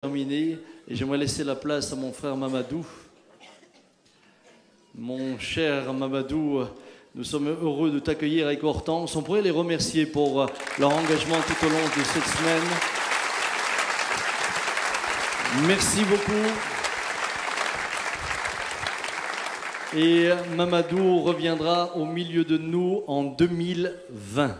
Terminé, et j'aimerais laisser la place à mon frère Mamadou. Mon cher Mamadou, nous sommes heureux de t'accueillir avec Hortense. On pourrait les remercier pour leur engagement tout au long de cette semaine. Merci beaucoup. Et Mamadou reviendra au milieu de nous en 2020.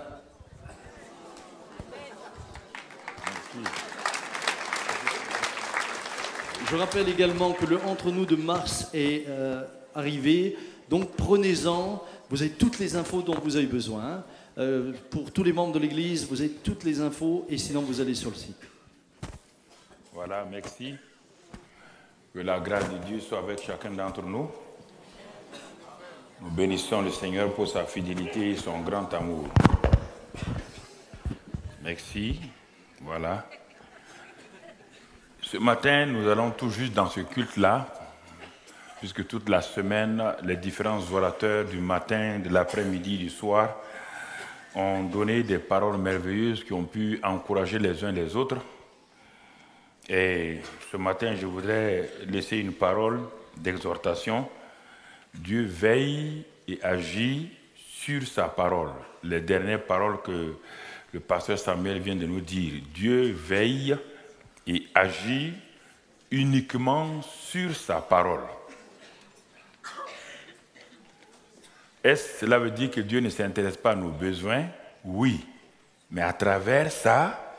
Je rappelle également que le Entre nous de mars est arrivé, donc prenez-en, vous avez toutes les infos dont vous avez besoin. Pour tous les membres de l'Église, vous avez toutes les infos et sinon vous allez sur le site. Voilà, merci. Que la grâce de Dieu soit avec chacun d'entre nous. Nous bénissons le Seigneur pour sa fidélité et son grand amour. Merci. Voilà. Ce matin, nous allons tout juste dans ce culte-là, puisque toute la semaine, les différents orateurs du matin, de l'après-midi, du soir, ont donné des paroles merveilleuses qui ont pu encourager les uns les autres. Et ce matin, je voudrais laisser une parole d'exhortation. Dieu veille et agit sur sa parole. Les dernières paroles que le pasteur Samuel vient de nous dire. Dieu veille et agit uniquement sur sa parole. Est-ce que cela veut dire que Dieu ne s'intéresse pas à nos besoins? Oui, mais à travers sa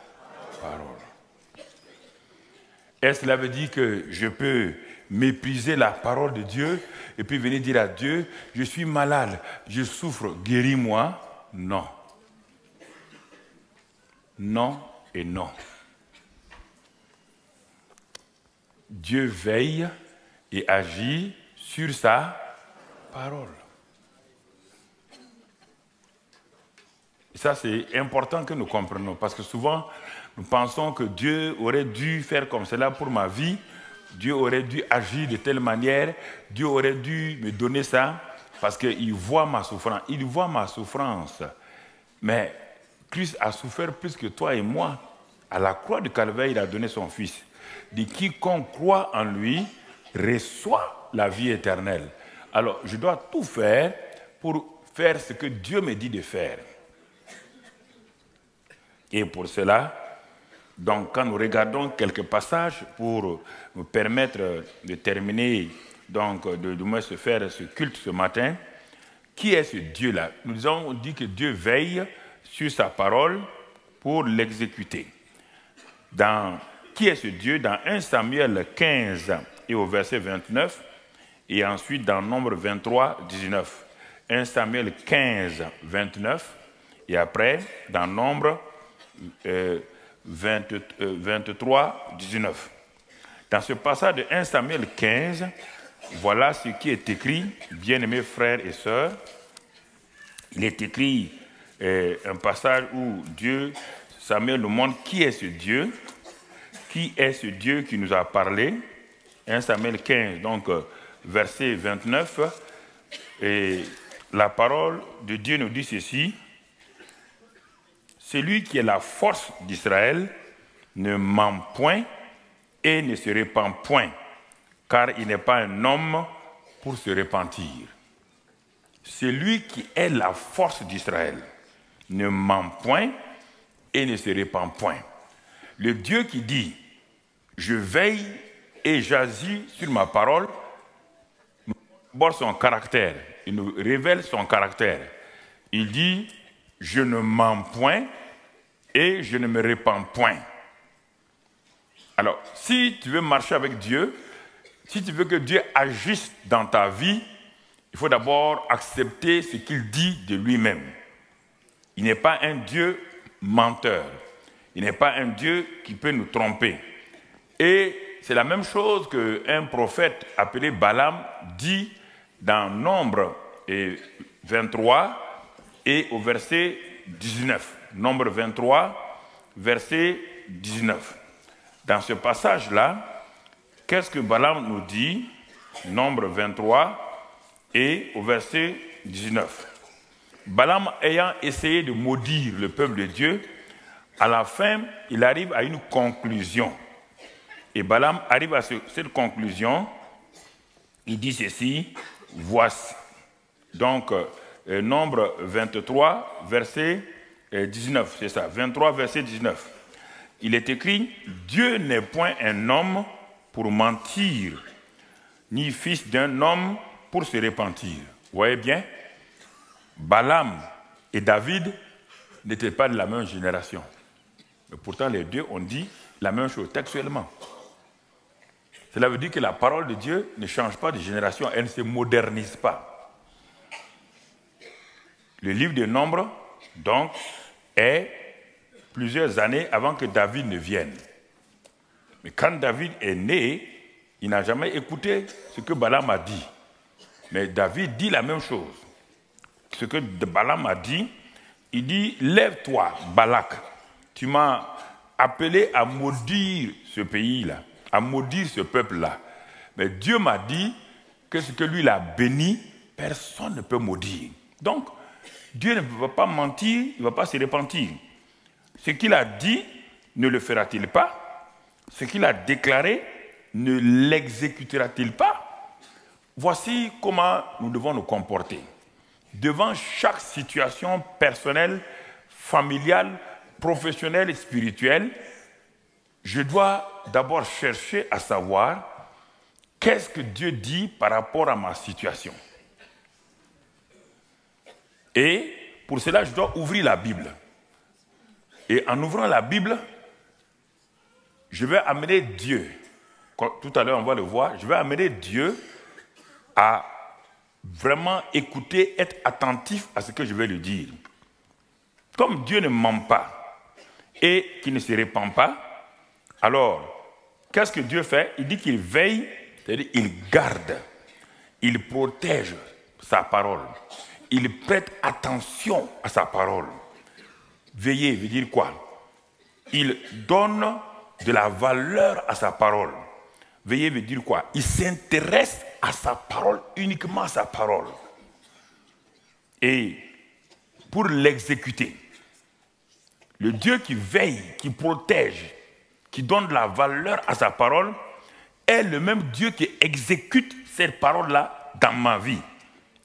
parole. Est-ce que cela veut dire que je peux mépriser la parole de Dieu et puis venir dire à Dieu, je suis malade, je souffre, guéris-moi? Non. Non et non. Dieu veille et agit sur sa parole. Et ça, c'est important que nous comprenions, parce que souvent, nous pensons que Dieu aurait dû faire comme cela pour ma vie, Dieu aurait dû agir de telle manière, Dieu aurait dû me donner ça, parce qu'il voit ma souffrance. Il voit ma souffrance. Mais Christ a souffert plus que toi et moi. À la croix du Calvaire, il a donné son Fils. De quiconque croit en lui reçoit la vie éternelle. Alors, je dois tout faire pour faire ce que Dieu me dit de faire. Et pour cela, donc, quand nous regardons quelques passages pour nous permettre de terminer, donc de moins se faire ce culte ce matin, qui est ce Dieu-là? Nous avons dit que Dieu veille sur sa parole pour l'exécuter. Qui est ce Dieu? Dans 1 Samuel 15 et au verset 29, et ensuite dans Nombre 23, 19. 1 Samuel 15, 29, et après dans Nombre 23, 19. Dans ce passage de 1 Samuel 15, voilà ce qui est écrit, bien-aimés frères et sœurs. Il est écrit un passage où Samuel nous montre qui est ce Dieu. Qui est ce Dieu qui nous a parlé? 1 Samuel 15, donc verset 29. Et la parole de Dieu nous dit ceci. Celui qui est la force d'Israël ne ment point et ne se répand point, car il n'est pas un homme pour se repentir. Celui qui est la force d'Israël ne ment point et ne se répand point. Le Dieu qui dit « Je veille et j'agis sur ma parole », nous aborde son caractère, il nous révèle son caractère. Il dit « Je ne mens point et je ne me répands point ». Alors, si tu veux marcher avec Dieu, si tu veux que Dieu agisse dans ta vie, il faut d'abord accepter ce qu'il dit de lui-même. Il n'est pas un Dieu menteur. Il n'est pas un Dieu qui peut nous tromper. Et c'est la même chose qu'un prophète appelé Balaam dit dans Nombre 23 et au verset 19. Nombre 23, verset 19. Dans ce passage-là, qu'est-ce que Balaam nous dit? Nombre 23 et au verset 19. Balaam ayant essayé de maudire le peuple de Dieu, à la fin, il arrive à une conclusion. Et Balaam arrive à cette conclusion. Il dit ceci, voici. Donc, Nombre 23, verset 19, c'est ça, 23, verset 19. Il est écrit, Dieu n'est point un homme pour mentir, ni fils d'un homme pour se repentir. Vous voyez bien, Balaam et David n'étaient pas de la même génération. Mais pourtant, les deux ont dit la même chose textuellement. Cela veut dire que la parole de Dieu ne change pas de génération, elle ne se modernise pas. Le livre des Nombres, donc, est plusieurs années avant que David ne vienne. Mais quand David est né, il n'a jamais écouté ce que Balaam a dit. Mais David dit la même chose. Ce que Balaam a dit, il dit, lève-toi, Balak, tu m'as appelé à maudire ce pays-là, à maudire ce peuple-là. Mais Dieu m'a dit que ce que lui l'a béni, personne ne peut maudire. Donc, Dieu ne va pas mentir, il ne va pas se repentir. Ce qu'il a dit, ne le fera-t-il pas? Ce qu'il a déclaré, ne l'exécutera-t-il pas? Voici comment nous devons nous comporter. Devant chaque situation personnelle, familiale, professionnelle et spirituelle, je dois d'abord chercher à savoir qu'est-ce que Dieu dit par rapport à ma situation. Et pour cela, je dois ouvrir la Bible. Et en ouvrant la Bible, je vais amener Dieu. Tout à l'heure, on va le voir. Je vais amener Dieu à vraiment écouter, être attentif à ce que je vais lui dire. Comme Dieu ne ment pas et qu'il ne se répand pas, alors, qu'est-ce que Dieu fait? Il dit qu'il veille, c'est-à-dire il garde, il protège sa parole. Il prête attention à sa parole. Veiller veut dire quoi? Il donne de la valeur à sa parole. Veiller veut dire quoi? Il s'intéresse à sa parole, uniquement à sa parole. Et pour l'exécuter, le Dieu qui veille, qui protège, qui donne de la valeur à sa parole, est le même Dieu qui exécute cette parole-là dans ma vie.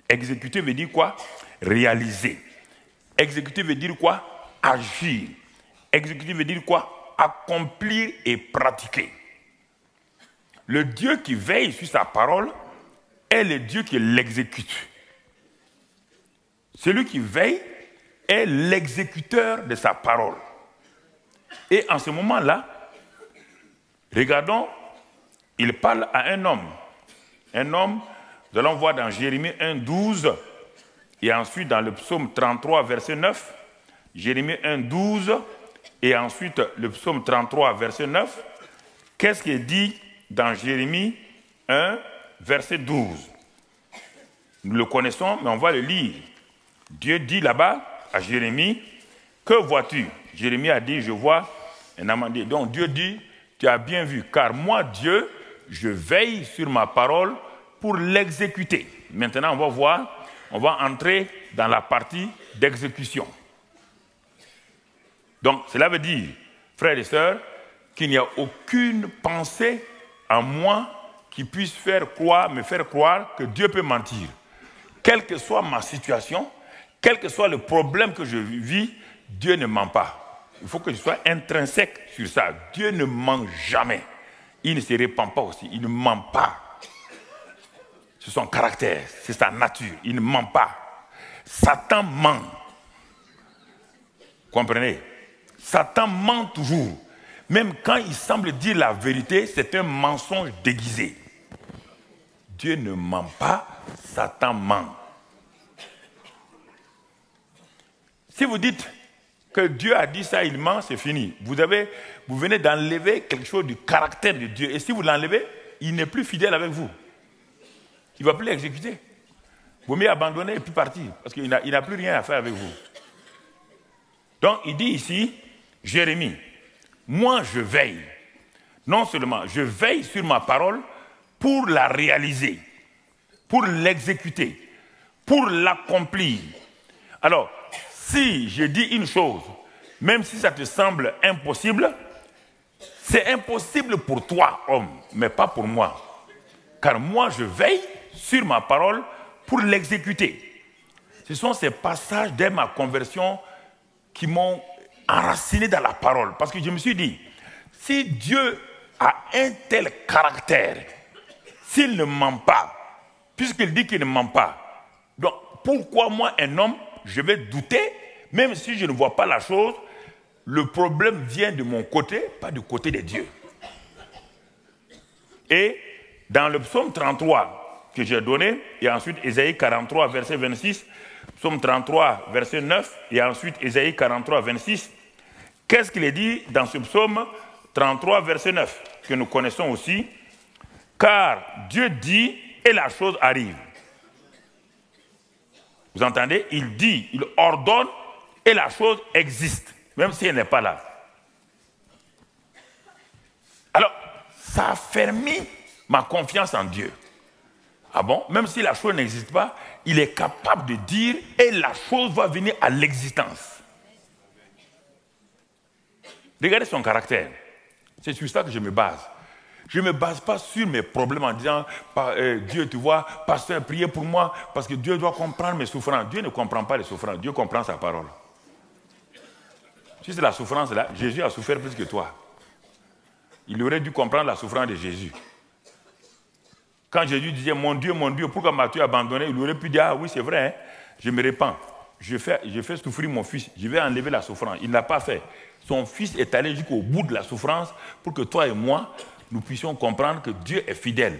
Exécuter veut dire quoi? Réaliser. Exécuter veut dire quoi? Agir. Exécuter veut dire quoi? Accomplir et pratiquer. Le Dieu qui veille sur sa parole est le Dieu qui l'exécute. Celui qui veille est l'exécuteur de sa parole. Et en ce moment-là, regardons, il parle à un homme. Un homme, nous allons voir dans Jérémie 1, 12, et ensuite dans le psaume 33, verset 9, Jérémie 1, 12, et ensuite le psaume 33, verset 9. Qu'est-ce qui est dit dans Jérémie 1, verset 12? Nous le connaissons, mais on va le lire. Dieu dit là-bas à Jérémie, que vois-tu? Jérémie a dit, je vois un amandé. Donc Dieu dit, tu as bien vu, car moi, Dieu, je veille sur ma parole pour l'exécuter. Maintenant, on va voir, on va entrer dans la partie d'exécution. Donc, cela veut dire, frères et sœurs, qu'il n'y a aucune pensée en moi qui puisse me faire croire que Dieu peut mentir. Quelle que soit ma situation, quel que soit le problème que je vis, Dieu ne ment pas. Il faut que je sois intrinsèque sur ça. Dieu ne ment jamais. Il ne se répand pas aussi. Il ne ment pas. C'est son caractère, c'est sa nature. Il ne ment pas. Satan ment. Comprenez? Satan ment toujours. Même quand il semble dire la vérité, c'est un mensonge déguisé. Dieu ne ment pas, Satan ment. Si vous dites que Dieu a dit ça, il ment, c'est fini. Vous venez d'enlever quelque chose du caractère de Dieu. Et si vous l'enlevez, il n'est plus fidèle avec vous. Il ne va plus l'exécuter. Il vaut mieux abandonner et puis partir. Parce qu'il n'a plus rien à faire avec vous. Donc, il dit ici, Jérémie, moi je veille. Non seulement, je veille sur ma parole pour la réaliser, pour l'exécuter, pour l'accomplir. Alors, si je dis une chose, même si ça te semble impossible, C'est impossible pour toi, homme, mais pas pour moi. Car moi, je veille sur ma parole pour l'exécuter. Ce sont ces passages dès ma conversion qui m'ont enraciné dans la parole. Parce que je me suis dit, si Dieu a un tel caractère, s'il ne ment pas, puisqu'il dit qu'il ne ment pas, donc pourquoi moi, un homme, je vais douter, même si je ne vois pas la chose, le problème vient de mon côté, pas du côté de Dieu. Et dans le psaume 33 que j'ai donné, et ensuite Ésaïe 43, verset 26, psaume 33, verset 9, et ensuite Ésaïe 43, 26, qu'est-ce qu'il est dit dans ce psaume 33, verset 9, que nous connaissons aussi? Car Dieu dit et la chose arrive. Vous entendez? Il dit, il ordonne et la chose existe, même si elle n'est pas là. Alors, ça a fermé ma confiance en Dieu. Ah bon? Même si la chose n'existe pas, il est capable de dire et la chose va venir à l'existence. Regardez son caractère. C'est sur ça que je me base. Je ne me base pas sur mes problèmes en disant Dieu, tu vois, pasteur, priez pour moi parce que Dieu doit comprendre mes souffrances. Dieu ne comprend pas les souffrances, Dieu comprend sa parole. Si c'est la souffrance là, Jésus a souffert plus que toi. Il aurait dû comprendre la souffrance de Jésus. Quand Jésus disait mon Dieu, pourquoi m'as-tu abandonné? Il aurait pu dire ah oui, c'est vrai, hein, je me répands. Je fais souffrir mon fils, je vais enlever la souffrance. Il ne l'a pas fait. Son fils est allé jusqu'au bout de la souffrance pour que toi et moi, nous puissions comprendre que Dieu est fidèle.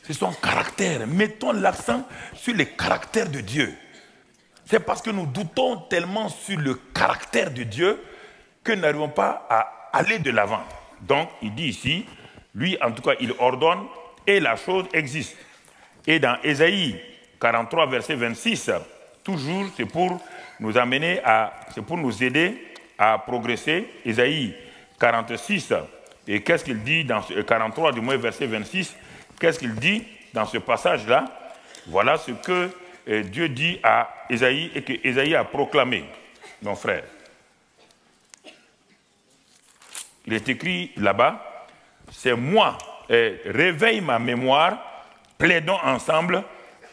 C'est son caractère. Mettons l'accent sur le caractère de Dieu. C'est parce que nous doutons tellement sur le caractère de Dieu que nous n'arrivons pas à aller de l'avant. Donc, il dit ici, lui, en tout cas, il ordonne et la chose existe. Et dans Ésaïe 43, verset 26, toujours, c'est pour nous amener c'est pour nous aider à progresser. Ésaïe 46, et qu'est-ce qu'il dit dans 43, du moins verset 26, qu'est-ce qu'il dit dans ce passage-là? Voilà ce que Dieu dit à Ésaïe et que Ésaïe a proclamé, mon frère. Il est écrit là-bas, c'est moi, réveille ma mémoire, plaidons ensemble,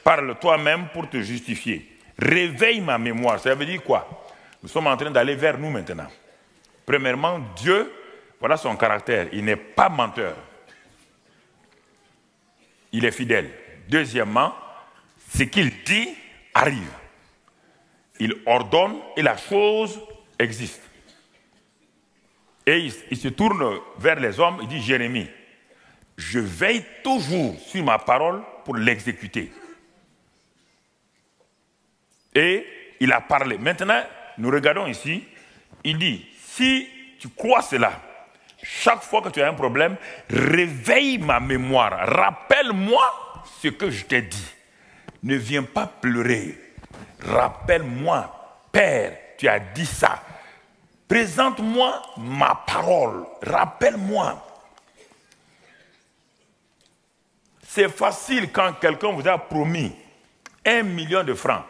parle toi-même pour te justifier. Réveille ma mémoire, ça veut dire quoi? Nous sommes en train d'aller vers nous maintenant. Premièrement, Dieu, voilà son caractère, il n'est pas menteur. Il est fidèle. Deuxièmement, ce qu'il dit arrive. Il ordonne et la chose existe. Et il se tourne vers les hommes, il dit Jérémie, je veille toujours sur ma parole pour l'exécuter. Et il a parlé. Maintenant, nous regardons ici, il dit, si tu crois cela, chaque fois que tu as un problème, réveille ma mémoire, rappelle-moi ce que je t'ai dit. Ne viens pas pleurer. Rappelle-moi, Père, tu as dit ça. Présente-moi ma parole. Rappelle-moi. C'est facile quand quelqu'un vous a promis 1 million de francs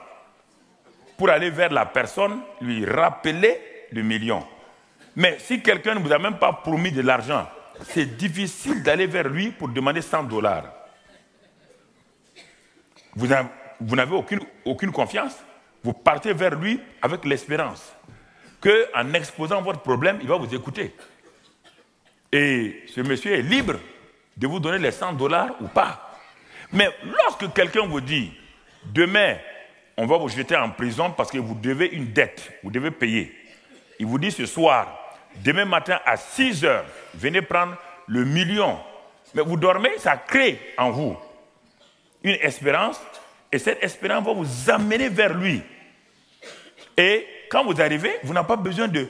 pour aller vers la personne, lui rappeler le million. Mais si quelqu'un ne vous a même pas promis de l'argent, c'est difficile d'aller vers lui pour demander $100. Vous n'avez aucune confiance. Vous partez vers lui avec l'espérance qu'en exposant votre problème, il va vous écouter. Et ce monsieur est libre de vous donner les $100 ou pas. Mais lorsque quelqu'un vous dit, demain, on va vous jeter en prison parce que vous devez une dette, vous devez payer. Il vous dit ce soir, demain matin à 6 heures, venez prendre le million. Mais vous dormez, ça crée en vous une espérance. Et cette espérance va vous amener vers lui. Et quand vous arrivez, vous n'avez pas besoin de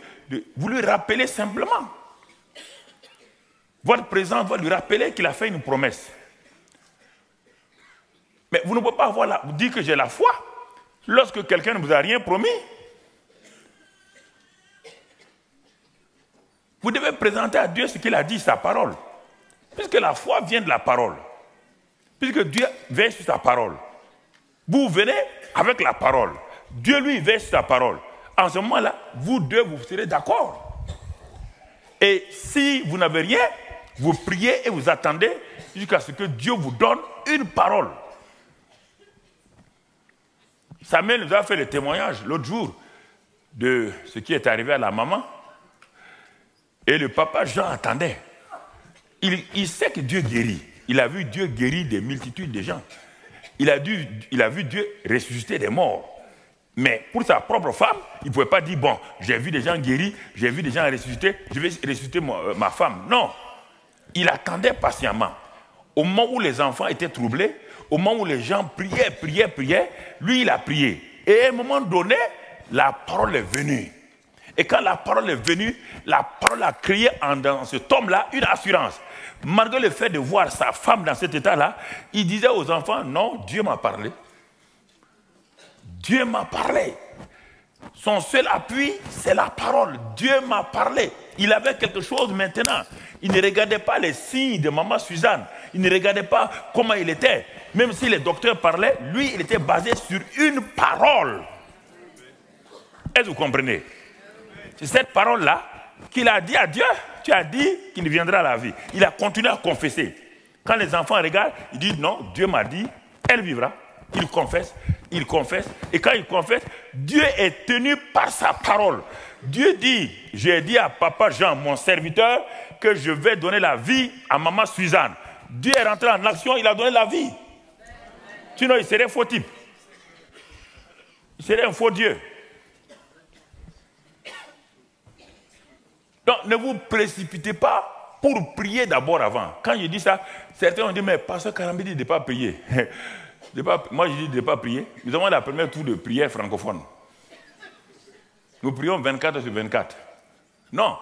vous lui rappeler simplement. Votre présence va lui rappeler qu'il a fait une promesse. Mais vous ne pouvez pas vous dire que j'ai la foi lorsque quelqu'un ne vous a rien promis. Vous devez présenter à Dieu ce qu'il a dit, sa parole. Puisque la foi vient de la parole. Puisque Dieu veille sur sa parole. Vous venez avec la parole. Dieu, lui, veille sur sa parole. En ce moment-là, vous deux, vous serez d'accord. Et si vous n'avez rien, vous priez et vous attendez jusqu'à ce que Dieu vous donne une parole. Samuel nous a fait le témoignage l'autre jour de ce qui est arrivé à la maman. Et le papa Jean attendait. Il sait que Dieu guérit. Il a vu Dieu guérir des multitudes de gens. Il a vu Dieu ressusciter des morts. Mais pour sa propre femme, il ne pouvait pas dire, bon, j'ai vu des gens guéris, j'ai vu des gens ressusciter, je vais ressusciter ma femme. Non. Il attendait patiemment. Au moment où les enfants étaient troublés, au moment où les gens priaient, lui, il a prié. Et à un moment donné, la parole est venue. Et quand la parole est venue, la parole a créé dans cet homme-là une assurance. Malgré le fait de voir sa femme dans cet état-là, il disait aux enfants, non, Dieu m'a parlé. Dieu m'a parlé. Son seul appui, c'est la parole. Dieu m'a parlé. Il avait quelque chose maintenant. Il ne regardait pas les signes de maman Suzanne. Il ne regardait pas comment il était. Même si les docteurs parlaient, lui, il était basé sur une parole. Est-ce que vous comprenez? C'est cette parole-là qu'il a dit à Dieu. Tu as dit qu'il viendra à la vie. Il a continué à confesser. Quand les enfants regardent, ils disent non, Dieu m'a dit, elle vivra. Il confesse. Et quand il confesse, Dieu est tenu par sa parole. Dieu dit, j'ai dit à papa Jean, mon serviteur, que je vais donner la vie à maman Suzanne. Dieu est rentré en action, il a donné la vie. Sinon, il serait un faux type. Il serait un faux Dieu. Donc, ne vous précipitez pas pour prier d'abord avant. Quand je dis ça, certains ont dit, mais pasteur Karambi dit de ne pas prier. Moi, je dis de ne pas prier. Nous avons la première tour de prière francophone. Nous prions 24 sur 24. Non,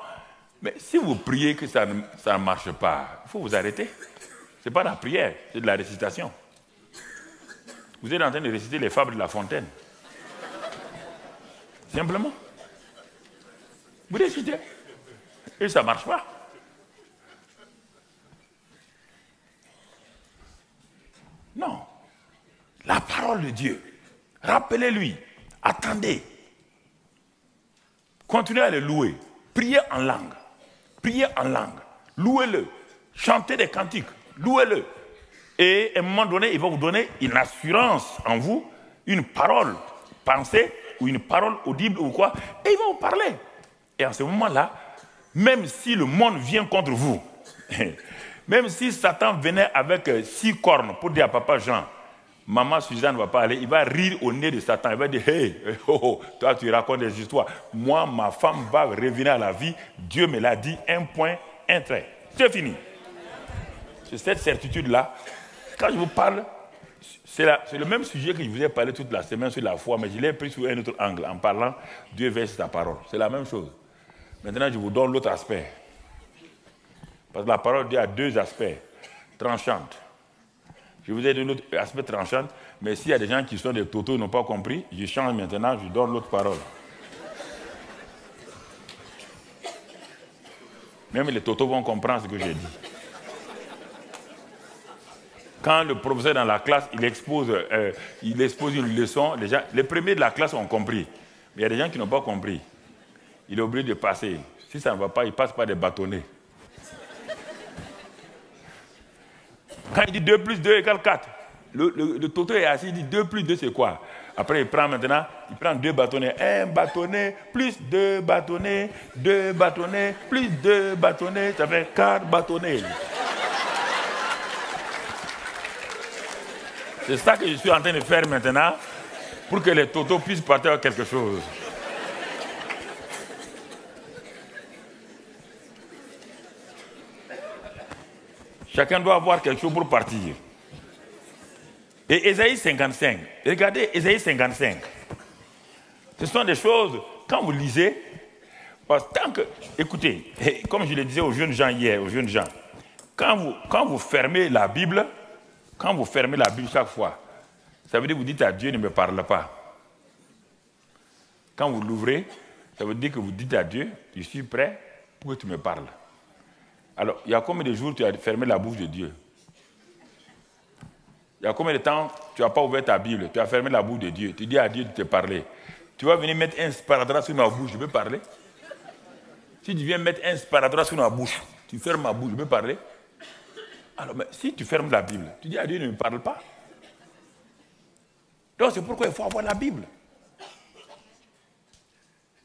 mais si vous priez que ça ne marche pas, il faut vous arrêter. Ce n'est pas la prière, c'est de la récitation. Vous êtes en train de réciter les fables de La Fontaine. Simplement. Vous récitez. Et ça ne marche pas. Non. La parole de Dieu. Rappelez-lui. Attendez. Continuez à le louer. Priez en langue. Priez en langue. Louez-le. Chantez des cantiques. Louez-le. Et à un moment donné, il va vous donner une assurance en vous, une parole pensée ou une parole audible ou quoi, et il va vous parler. Et en ce moment-là, même si le monde vient contre vous, même si Satan venait avec 6 cornes pour dire à papa Jean, maman Suzanne ne va pas aller, il va rire au nez de Satan, il va dire, hey, toi tu racontes des histoires, moi ma femme va revenir à la vie, Dieu me l'a dit, un point, un trait, c'est fini. C'est cette certitude-là. Quand je vous parle, c'est le même sujet que je vous ai parlé toute la semaine sur la foi, mais je l'ai pris sous un autre angle, en parlant Dieu verse sa parole. C'est la même chose. Maintenant, je vous donne l'autre aspect. Parce que la parole de Dieu a 2 aspects tranchantes. Je vous ai donné l'autre aspect tranchant, mais s'il y a des gens qui sont des totos et n'ont pas compris, je change maintenant, je donne l'autre parole. Même les totos vont comprendre ce que j'ai dit. Quand le professeur dans la classe, il expose une leçon, les premiers de la classe ont compris. Mais il y a des gens qui n'ont pas compris. Il est obligé de passer. Si ça ne va pas, il passe par des bâtonnets. Quand il dit 2 plus 2 égale 4, le toto est assis, il dit 2 plus 2 c'est quoi? Après il prend 2 bâtonnets. 1 bâtonnet plus 2 bâtonnets, 2 bâtonnets plus 2 bâtonnets, ça fait 4 bâtonnets. C'est ça que je suis en train de faire maintenant pour que les totos puissent partir quelque chose. Chacun doit avoir quelque chose pour partir. Et Ésaïe 55, regardez Ésaïe 55. Ce sont des choses, quand vous lisez, parce que tant que, écoutez, comme je le disais aux jeunes gens hier, quand vous fermez la Bible, chaque fois, ça veut dire que vous dites à Dieu, ne me parle pas. Quand vous l'ouvrez, ça veut dire que vous dites à Dieu, je suis prêt pour que tu me parles. Alors, il y a combien de jours tu as fermé la bouche de Dieu? Il y a combien de temps tu n'as pas ouvert ta Bible, tu as fermé la bouche de Dieu, tu dis à Dieu de te parler. Tu vas venir mettre un sparadrap sur ma bouche, je veux parler? Si tu viens mettre un sparadrap sur ma bouche, tu fermes ma bouche, je peux parler? Alors, mais si tu fermes la Bible, tu dis à Dieu ne me parle pas. Donc c'est pourquoi il faut avoir la Bible.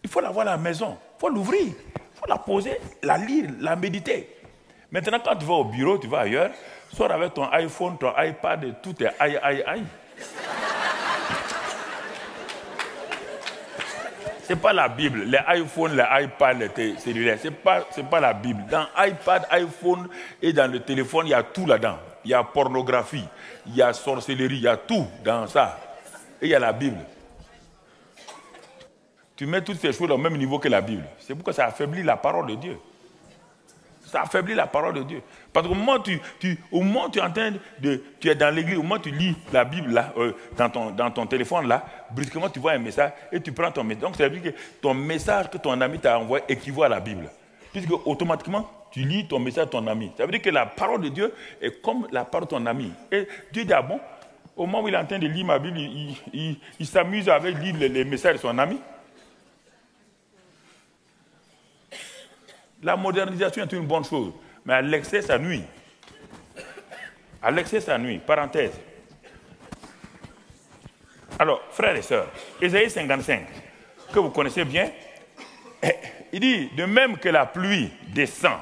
Il faut l'avoir à la maison, il faut l'ouvrir, il faut la poser, la lire, la méditer. Maintenant, quand tu vas au bureau, tu vas ailleurs, sors avec ton iPhone, ton iPad, tout est aïe. Ce n'est pas la Bible. Les iPhones, les iPads, les cellulaires, ce n'est pas la Bible. Dans iPad, iPhone et dans le téléphone, il y a tout là-dedans. Il y a pornographie, il y a sorcellerie, il y a tout dans ça. Et il y a la Bible. Tu mets toutes ces choses au même niveau que la Bible. C'est pourquoi ça affaiblit la parole de Dieu. Ça affaiblit la parole de Dieu. Parce qu'au moment où tu es dans l'église, au moment où tu lis la Bible là, dans ton téléphone là, brusquement tu vois un message et tu prends ton message. Donc ça veut dire que ton message que ton ami t'a envoyé équivaut à la Bible. Puisque automatiquement, tu lis ton message à ton ami. Ça veut dire que la parole de Dieu est comme la parole de ton ami. Et Dieu dit, ah bon, au moment où il est en train de lire ma Bible, il s'amuse avec lire les messages de son ami. La modernisation est une bonne chose, mais à l'excès, ça nuit. À l'excès, ça nuit. Parenthèse. Alors, frères et sœurs, Ésaïe 55, que vous connaissez bien, il dit, de même que la pluie descend,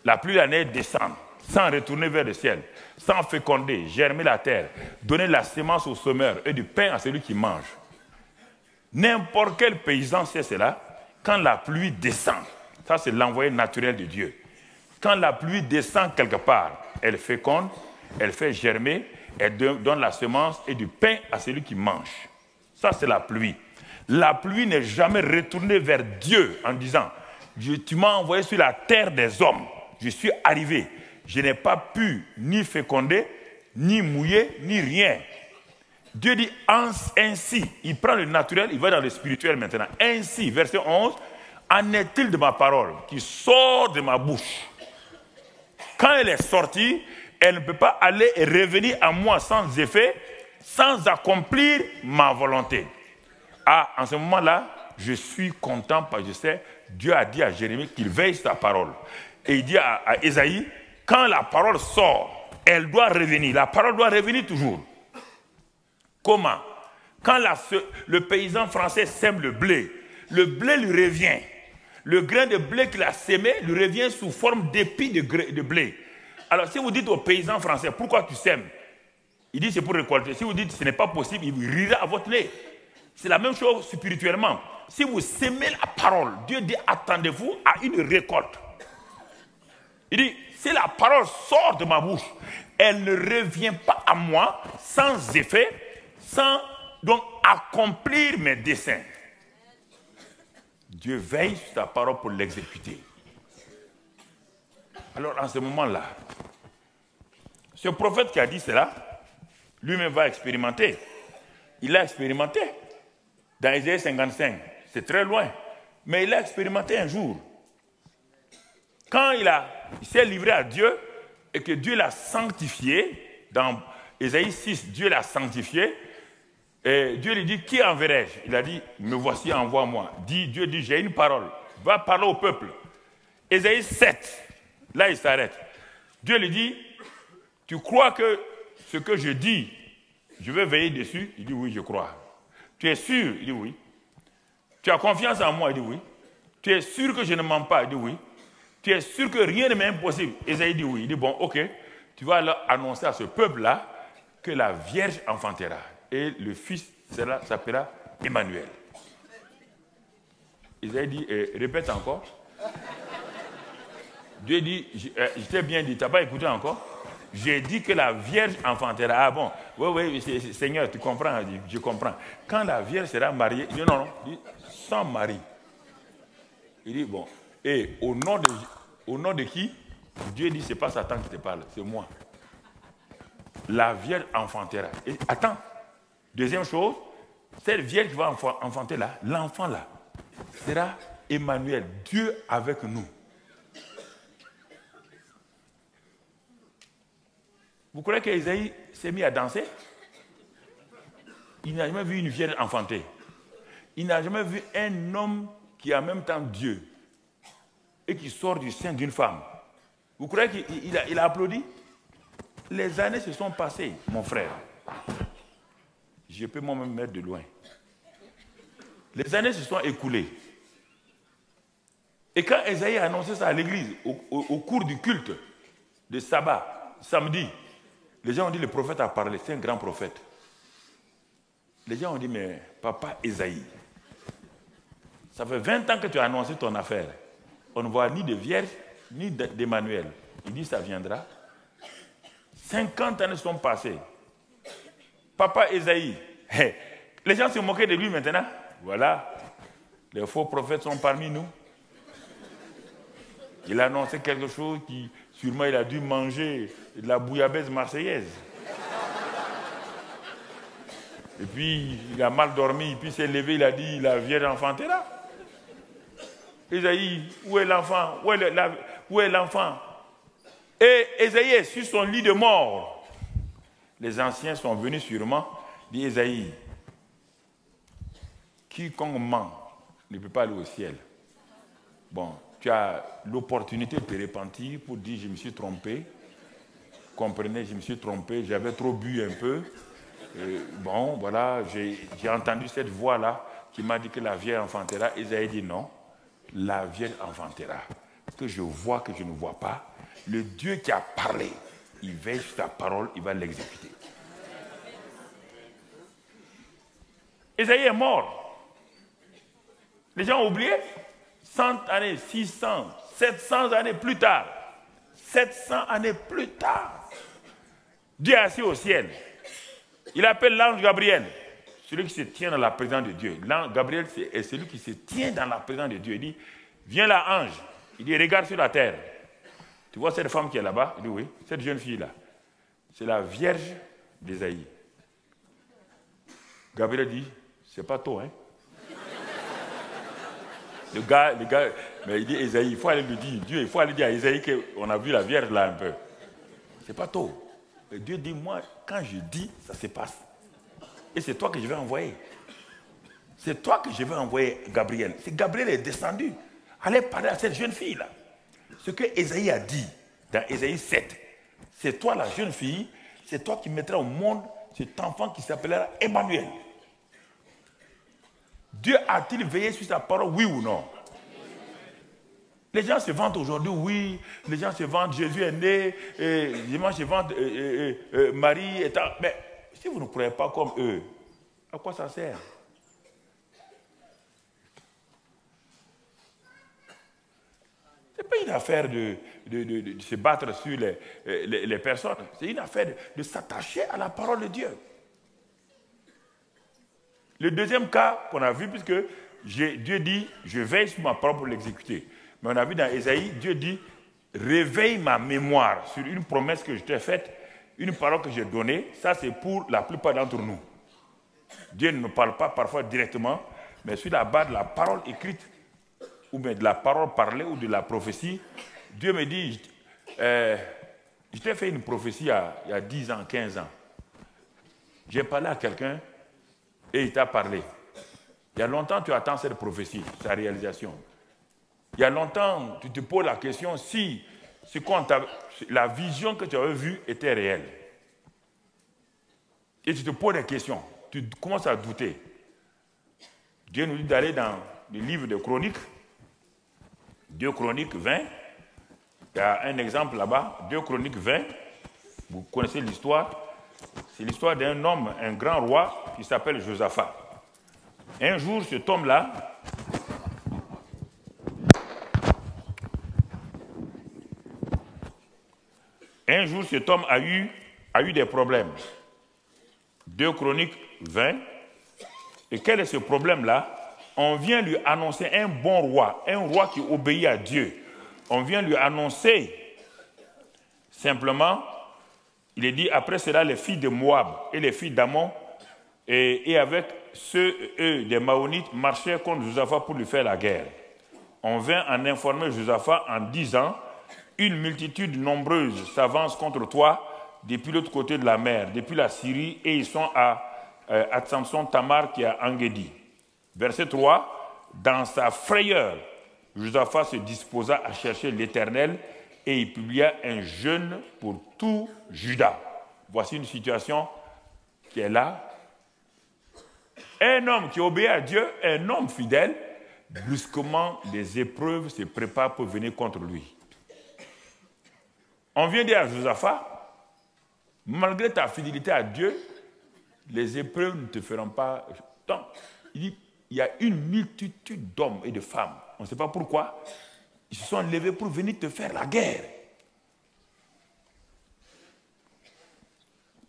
la pluie de la neige descend, sans retourner vers le ciel, sans féconder, germer la terre, donner la sémence au semeur et du pain à celui qui mange. N'importe quel paysan sait cela, quand la pluie descend. Ça, c'est l'envoyé naturel de Dieu. Quand la pluie descend quelque part, elle féconde, elle fait germer, elle donne la semence et du pain à celui qui mange. Ça, c'est la pluie. La pluie n'est jamais retournée vers Dieu en disant, tu m'as envoyé sur la terre des hommes, je suis arrivé. Je n'ai pas pu ni féconder, ni mouiller, ni rien. Dieu dit ainsi. Il prend le naturel, il va dans le spirituel maintenant. Ainsi, verset 11, en est-il de ma parole qui sort de ma bouche? Quand elle est sortie, elle ne peut pas aller et revenir à moi sans effet, sans accomplir ma volonté. Ah, en ce moment-là, je suis content parce que je sais, Dieu a dit à Jérémie qu'il veille sa parole. Et il dit à Ésaïe, quand la parole sort, elle doit revenir. La parole doit revenir toujours. Comment? Quand le paysan français sème le blé lui revient. Le grain de blé qu'il a sémé lui revient sous forme d'épis de blé. Alors, si vous dites au paysan français, pourquoi tu sèmes? Il dit, c'est pour récolter. Si vous dites, ce n'est pas possible, il rira à votre nez. C'est la même chose spirituellement. Si vous sémez la parole, Dieu dit, attendez-vous à une récolte. Il dit, si la parole sort de ma bouche, elle ne revient pas à moi sans effet, sans donc accomplir mes desseins. Dieu veille sur ta parole pour l'exécuter. Alors, en ce moment-là, ce prophète qui a dit cela, lui-même va expérimenter. Il a expérimenté. Dans Ésaïe 55, c'est très loin. Mais il a expérimenté un jour. Quand il s'est livré à Dieu et que Dieu l'a sanctifié, dans Ésaïe 6, Dieu l'a sanctifié, et Dieu lui dit, qui enverrai-je? Il a dit, me voici, envoie-moi. Dieu dit, j'ai une parole, va parler au peuple. Ésaïe 7, là il s'arrête. Dieu lui dit, tu crois que ce que je dis, je vais veiller dessus? Il dit, oui, je crois. Tu es sûr? Il dit, oui. Tu as confiance en moi? Il dit, oui. Tu es sûr que je ne mens pas? Il dit, oui. Tu es sûr que rien ne m'est impossible? Ésaïe dit, oui. Il dit, bon, ok, tu vas alors annoncer à ce peuple-là que la Vierge enfantera. Et le fils s'appellera Emmanuel. Isaïe dit, répète encore. Dieu dit, je t'ai bien dit, tu n'as pas écouté encore? J'ai dit que la Vierge enfantera. Ah bon, oui, Seigneur, tu comprends? Je comprends. Quand la Vierge sera mariée, il dit non, il dit, sans mari. Il dit, bon, et au nom de qui? Dieu dit, ce n'est pas Satan qui te parle, c'est moi. La Vierge enfantera. Et, attends. Deuxième chose, cette Vierge qui va enfanter là, l'enfant là, sera Emmanuel, Dieu avec nous. Vous croyez qu'Ésaïe s'est mis à danser? Il n'a jamais vu une Vierge enfantée. Il n'a jamais vu un homme qui est en même temps Dieu. et qui sort du sein d'une femme. Vous croyez qu'il a applaudi? Les années se sont passées, mon frère. Je peux moi-même mettre de loin. Les années se sont écoulées. Et quand Esaïe a annoncé ça à l'église, au cours du culte de sabbat, samedi, les gens ont dit le prophète a parlé, c'est un grand prophète. Les gens ont dit, mais papa Esaïe, ça fait 20 ans que tu as annoncé ton affaire. On ne voit ni de vierge, ni d'Emmanuel. Il dit, ça viendra. 50 années sont passées. Papa Esaïe, les gens se moquaient de lui maintenant. Voilà, les faux prophètes sont parmi nous. Il a annoncé quelque chose qui, sûrement, il a dû manger de la bouillabaisse marseillaise. Et puis, il a mal dormi, puis il s'est levé, il a dit, la Vierge enfantera. Esaïe, où est l'enfant? Où est l'enfant? Et Esaïe est sur son lit de mort. Les anciens sont venus sûrement, dit Esaïe, quiconque ment ne peut pas aller au ciel. Bon, tu as l'opportunité de te repentir pour dire, je me suis trompé. Comprenez, je me suis trompé, j'avais trop bu un peu. Bon, voilà, j'ai entendu cette voix-là qui m'a dit que la Vierge enfantera. Esaïe dit non, la Vierge enfantera. Parce que je vois que je ne vois pas. Le Dieu qui a parlé, il veille sur sa parole, il va l'exécuter. Esaïe est mort. Les gens ont oublié. 100 années, 600, 700 années plus tard. 700 années plus tard. Dieu est assis au ciel. Il appelle l'ange Gabriel, celui qui se tient dans la présence de Dieu. L'ange Gabriel est celui qui se tient dans la présence de Dieu. Il dit, viens là, ange. Il dit, regarde sur la terre. Tu vois cette femme qui est là-bas? Il dit, oui, cette jeune fille-là. C'est la Vierge d'Ésaïe. Gabriel dit, c'est pas tôt, hein? Le gars, mais il dit, Ésaïe, il faut aller lui dire, Dieu, il faut aller dire à Ésaïe qu'on a vu la Vierge là un peu. C'est pas tôt. Et Dieu dit, moi, quand je dis, ça se passe. Et c'est toi que je vais envoyer. C'est toi que je vais envoyer, Gabriel. C'est Gabriel est descendu. Allez parler à cette jeune fille-là. Ce que Ésaïe a dit dans Ésaïe 7, c'est toi la jeune fille, c'est toi qui mettras au monde cet enfant qui s'appellera Emmanuel. Dieu a-t-il veillé sur sa parole, oui ou non? Les gens se vantent aujourd'hui, oui, les gens se vantent, Jésus est né, les gens se vantent, Marie est... Mais si vous ne croyez pas comme eux, à quoi ça sert? Ce n'est pas une affaire de se battre sur les personnes, c'est une affaire de s'attacher à la parole de Dieu. Le deuxième cas qu'on a vu, puisque Dieu dit, je veille sur ma parole pour l'exécuter. Mais on a vu dans Ésaïe, Dieu dit, réveille ma mémoire sur une promesse que je t'ai faite, une parole que j'ai donnée. Ça, c'est pour la plupart d'entre nous. Dieu ne nous parle pas parfois directement, mais sur la base de la parole écrite, ou bien de la parole parlée, ou de la prophétie. Dieu me dit, je t'ai fait une prophétie il y a 10 ans, 15 ans. J'ai parlé à quelqu'un, et il t'a parlé. Il y a longtemps, tu attends cette prophétie, sa réalisation. Il y a longtemps, tu te poses la question si la vision que tu avais vue était réelle. Et tu te poses des questions. Tu commences à douter. Dieu nous dit d'aller dans le livre de Chroniques, 2 Chroniques 20. Il y a un exemple là-bas, 2 Chroniques 20. Vous connaissez l'histoire. C'est l'histoire d'un homme, un grand roi qui s'appelle Josaphat. Un jour, cet homme-là, a eu des problèmes. 2 Chroniques 20. Et quel est ce problème-là? On vient lui annoncer un bon roi, un roi qui obéit à Dieu. On vient lui annoncer simplement, il est dit, après cela, les filles de Moab et les filles d'Ammon, et avec ceux, des Maonites, marchaient contre Josaphat pour lui faire la guerre. On vint en informer Josaphat en disant, une multitude nombreuse s'avance contre toi depuis l'autre côté de la mer, depuis la Syrie, et ils sont à Samson Tamar qui est à Engedi. Verset 3, dans sa frayeur, Josaphat se disposa à chercher l'Éternel et il publia un jeûne pour tout Juda. Voici une situation qui est là. Un homme qui obéit à Dieu, un homme fidèle, brusquement, les épreuves se préparent pour venir contre lui. On vient dire à Josaphat, malgré ta fidélité à Dieu, les épreuves ne te feront pas... Donc, il dit, il y a une multitude d'hommes et de femmes, on ne sait pas pourquoi, ils se sont levés pour venir te faire la guerre.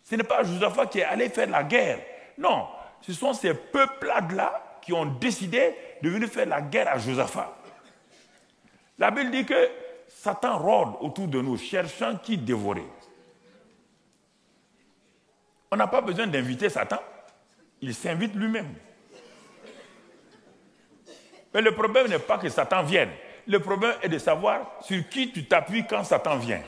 Ce n'est pas Josaphat qui est allé faire la guerre. Non, ce sont ces peuplades-là qui ont décidé de venir faire la guerre à Josaphat. La Bible dit que Satan rôde autour de nous, cherchant qui dévorer. On n'a pas besoin d'inviter Satan. Il s'invite lui-même. Mais le problème n'est pas que Satan vienne. Le problème est de savoir sur qui tu t'appuies quand Satan vient.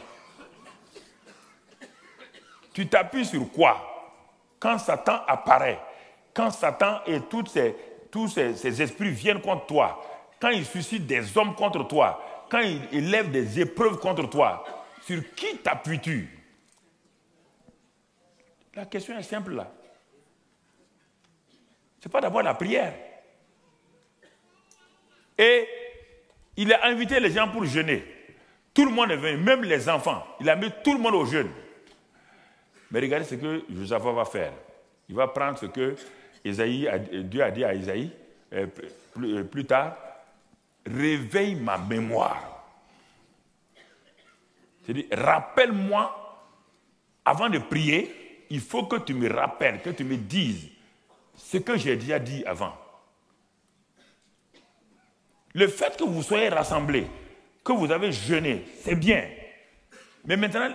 Tu t'appuies sur quoi? Quand Satan apparaît, quand Satan et tous ces esprits viennent contre toi, quand il suscite des hommes contre toi, quand il élève des épreuves contre toi, sur qui t'appuies-tu? La question est simple là. Ce n'est pas d'abord la prière. Et il a invité les gens pour jeûner. Tout le monde est venu, même les enfants. Il a mis tout le monde au jeûne. Mais regardez ce que Josaphat va faire. Il va prendre ce que Dieu a dit à Isaïe plus tard. Réveille ma mémoire. C'est-à-dire, rappelle-moi, avant de prier, il faut que tu me rappelles, que tu me dises ce que j'ai déjà dit avant. Le fait que vous soyez rassemblés, que vous avez jeûné, c'est bien. Mais maintenant,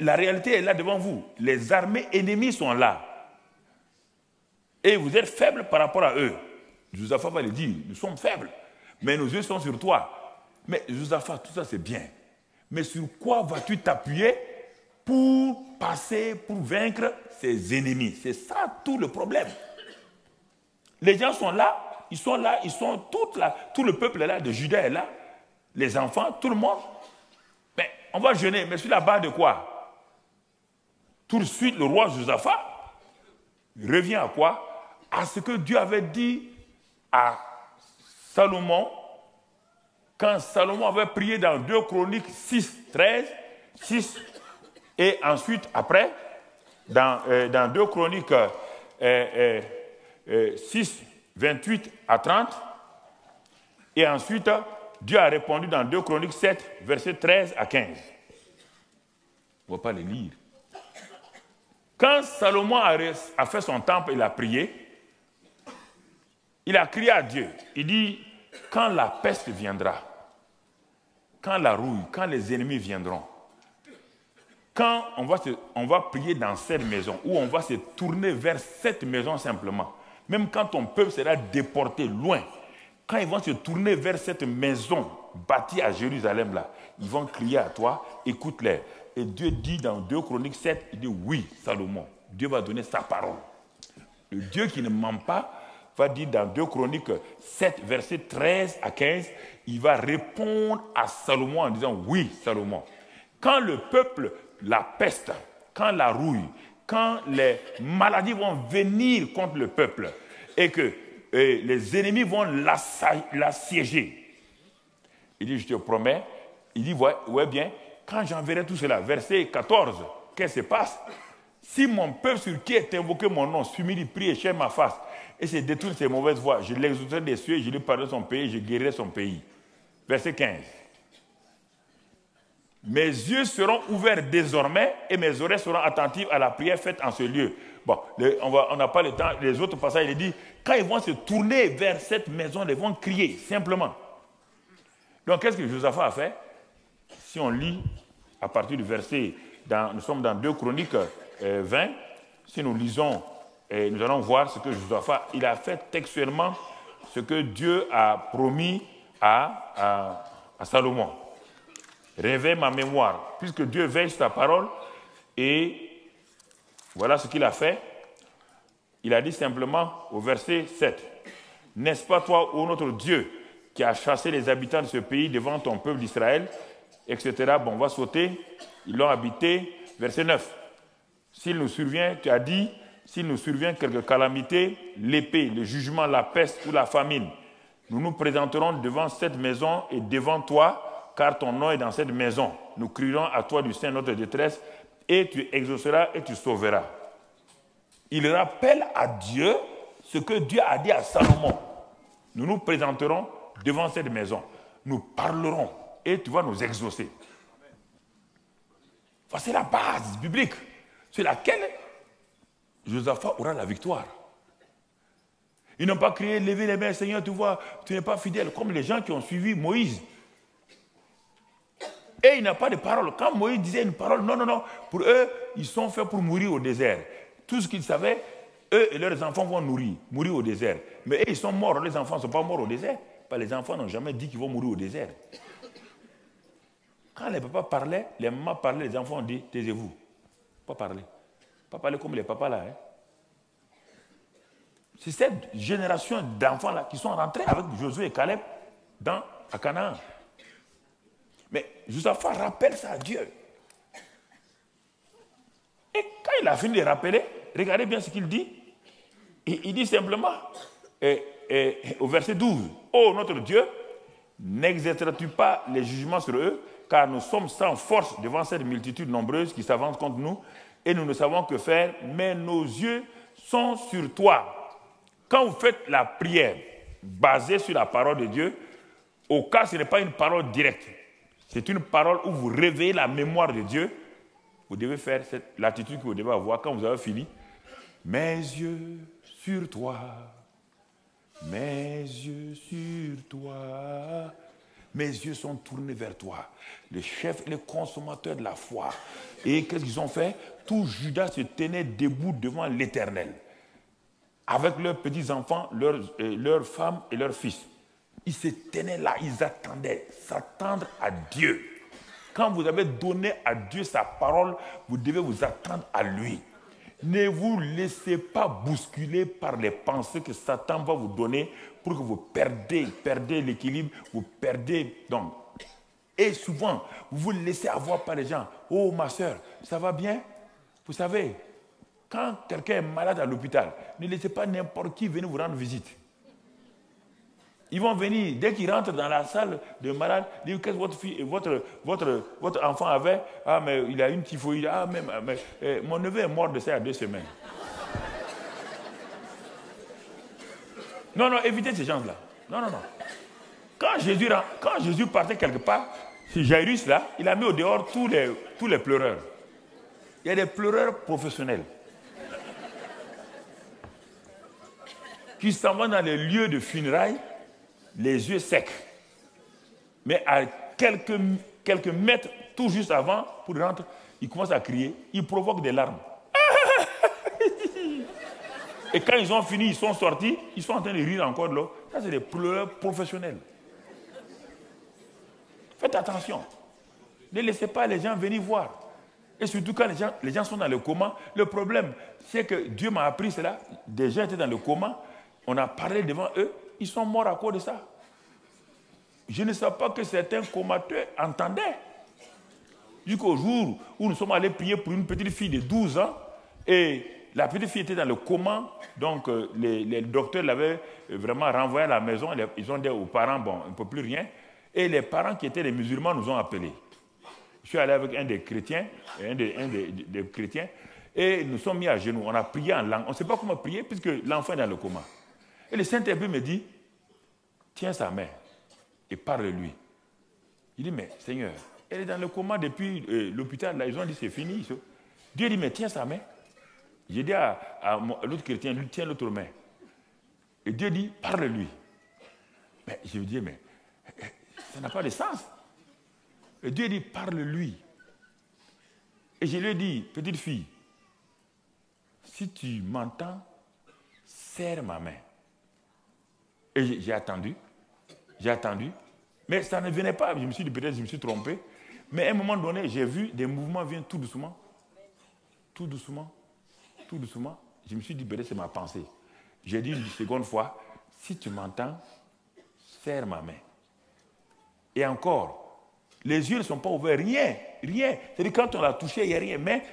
la réalité est là devant vous. Les armées ennemies sont là. Et vous êtes faibles par rapport à eux. Josaphat va le dire, nous sommes faibles, mais nos yeux sont sur toi. Mais Josaphat, tout ça c'est bien. Mais sur quoi vas-tu t'appuyer pour passer, pour vaincre ses ennemis? C'est ça tout le problème. Les gens sont là, ils sont tout le peuple est là, de Juda est là, les enfants, tout le monde. Mais on va jeûner, mais sur la base de quoi? Tout de suite, le roi Josaphat revient à quoi? À ce que Dieu avait dit à Salomon, quand Salomon avait prié dans 2 Chroniques 6, 13, 6, et ensuite, après, dans 2 Chroniques 6, 28 à 30, et ensuite, Dieu a répondu dans 2 Chroniques 7, versets 13 à 15. On ne va pas les lire. Quand Salomon a fait son temple, il a prié, il a crié à Dieu. Il dit, quand la peste viendra, quand la rouille, quand les ennemis viendront, quand on va prier dans cette maison, ou on va se tourner vers cette maison simplement, même quand ton peuple sera déporté loin, quand ils vont se tourner vers cette maison bâtie à Jérusalem, là, ils vont crier à toi, écoute-les. Et Dieu dit dans 2 Chroniques 7, il dit oui, Salomon, Dieu va donner sa parole. Le Dieu qui ne ment pas va dire dans 2 Chroniques 7, versets 13 à 15, il va répondre à Salomon en disant oui, Salomon. Quand le peuple, la peste, quand la rouille, quand les maladies vont venir contre le peuple et que les ennemis vont l'assiéger, il dit, je te promets, il dit, ouais bien, quand j'enverrai tout cela, verset 14, qu'est-ce qui se passe? Si mon peuple sur qui est invoqué mon nom s'humilie, prie et cherche ma face, et se détourne ses mauvaises voies, je l'exaucerai des cieux, je lui pardonnerai son pays, je guérirai son pays. Verset 15. Mes yeux seront ouverts désormais et mes oreilles seront attentives à la prière faite en ce lieu. Bon, on n'a pas le temps. Les autres passages, il dit, quand ils vont se tourner vers cette maison, ils vont crier, simplement. Donc, qu'est-ce que Josaphat a fait? Si on lit à partir du verset, nous sommes dans 2 Chroniques 20, si nous lisons, nous allons voir ce que Josaphat, il a fait textuellement ce que Dieu a promis à Salomon. Réveille ma mémoire, puisque Dieu veille sur ta parole, et voilà ce qu'il a fait. Il a dit simplement au verset 7, « N'est-ce pas toi, ô notre Dieu, qui a chassé les habitants de ce pays devant ton peuple d'Israël, etc. Bon, on va sauter. Ils l'ont habité. Verset 9. S'il nous survient, tu as dit, s'il nous survient quelque calamité, l'épée, le jugement, la peste ou la famine, nous nous présenterons devant cette maison et devant toi, car ton nom est dans cette maison. Nous crierons à toi du sein notre détresse, et tu exauceras et tu sauveras. Il rappelle à Dieu ce que Dieu a dit à Salomon. Nous nous présenterons devant cette maison. Nous parlerons et tu vas nous exaucer. C'est la base biblique sur laquelle Josaphat aura la victoire. Ils n'ont pas crié, levez les mains, Seigneur, tu vois, tu n'es pas fidèle, comme les gens qui ont suivi Moïse. Et il n'a pas de parole. Quand Moïse disait une parole, non, non, non, pour eux, ils sont faits pour mourir au désert. Tout ce qu'ils savaient, eux et leurs enfants vont mourir au désert. Mais eux, ils sont morts, les enfants ne sont pas morts au désert. Les enfants n'ont jamais dit qu'ils vont mourir au désert. Quand les papas parlaient, les mamans parlaient, les enfants ont dit, taisez-vous. Pas parler. Pas parler comme les papas là. Hein. C'est cette génération d'enfants-là qui sont rentrés avec Josué et Caleb à Canaan. Mais Josaphat rappelle ça à Dieu. Et quand il a fini de rappeler, regardez bien ce qu'il dit. Il dit simplement, au verset 12, « Oh notre Dieu, n'exerceras-tu pas les jugements sur eux, car nous sommes sans force devant cette multitude nombreuse qui s'avance contre nous, et nous ne savons que faire, mais nos yeux sont sur toi. » Quand vous faites la prière basée sur la parole de Dieu, au cas ce n'est pas une parole directe, c'est une parole où vous réveillez la mémoire de Dieu, vous devez faire l'attitude que vous devez avoir quand vous avez fini. Mes yeux sur toi, mes yeux sur toi, mes yeux sont tournés vers toi. Le chef et le consommateur de la foi. Et qu'est-ce qu'ils ont fait? Tout Judas se tenait debout devant l'Éternel, avec leurs petits-enfants, leurs femmes et leurs fils. Ils se tenaient là, ils attendaient, s'attendre à Dieu. Quand vous avez donné à Dieu sa parole, vous devez vous attendre à lui. Ne vous laissez pas bousculer par les pensées que Satan va vous donner pour que vous perdez l'équilibre, vous perdez donc. Et souvent, vous vous laissez avoir par les gens. Oh ma soeur, ça va bien? Vous savez, quand quelqu'un est malade à l'hôpital, ne laissez pas n'importe qui venir vous rendre visite. Ils vont venir, dès qu'ils rentrent dans la salle de malade, ils disent, qu'est-ce que votre enfant avait? Ah, mais il a une typhoïde. Ah, mais mon neveu est mort de ça il y a 2 semaines. Non, non, évitez ces gens-là. Non, non, non. Quand Jésus partait quelque part, ce Jairus là, il a mis au dehors tous les pleureurs. Il y a des pleureurs professionnels qui s'en vont dans les lieux de funérailles, les yeux secs. Mais à quelques mètres, tout juste avant, pour rentrer, ils commencent à crier, ils provoquent des larmes. Et quand ils ont fini, ils sont sortis, ils sont en train de rire encore de l'eau. Ça, c'est des pleureurs professionnels. Faites attention. Ne laissez pas les gens venir voir. Et surtout quand les gens sont dans le coma, le problème, c'est que Dieu m'a appris cela. Des gens étaient dans le coma, on a parlé devant eux, ils sont morts à cause de ça. Je ne savais pas que certains comateux entendaient. Jusqu'au jour où nous sommes allés prier pour une petite fille de 12 ans, et la petite fille était dans le coma, donc les docteurs l'avaient vraiment renvoyée à la maison, ils ont dit aux parents, bon, on ne peut plus rien, et les parents qui étaient des musulmans nous ont appelés. Je suis allé avec un des chrétiens, et nous sommes mis à genoux, on a prié en langue, on ne sait pas comment prier, puisque l'enfant est dans le coma. Et le Saint-Esprit me dit, tiens sa main et parle-lui. Il dit, mais Seigneur, elle est dans le coma depuis l'hôpital, là, ils ont dit, c'est fini. Dieu dit, mais tiens sa main. J'ai dit à l'autre chrétien, lui, tiens l'autre main. Et Dieu dit, parle-lui. Mais je lui dis, mais ça n'a pas de sens. Et Dieu dit, parle-lui. Et je lui ai dit, petite fille, si tu m'entends, serre ma main. Et j'ai attendu, mais ça ne venait pas. Je me suis dit, peut-être je me suis trompé. Mais à un moment donné, j'ai vu des mouvements viennent tout doucement. Tout doucement. Tout doucement. Je me suis dit, peut-être c'est ma pensée. J'ai dit une seconde fois, si tu m'entends, serre ma main. Et encore, les yeux ne sont pas ouverts, rien. C'est-à-dire quand on l'a touché, il n'y a rien. Mais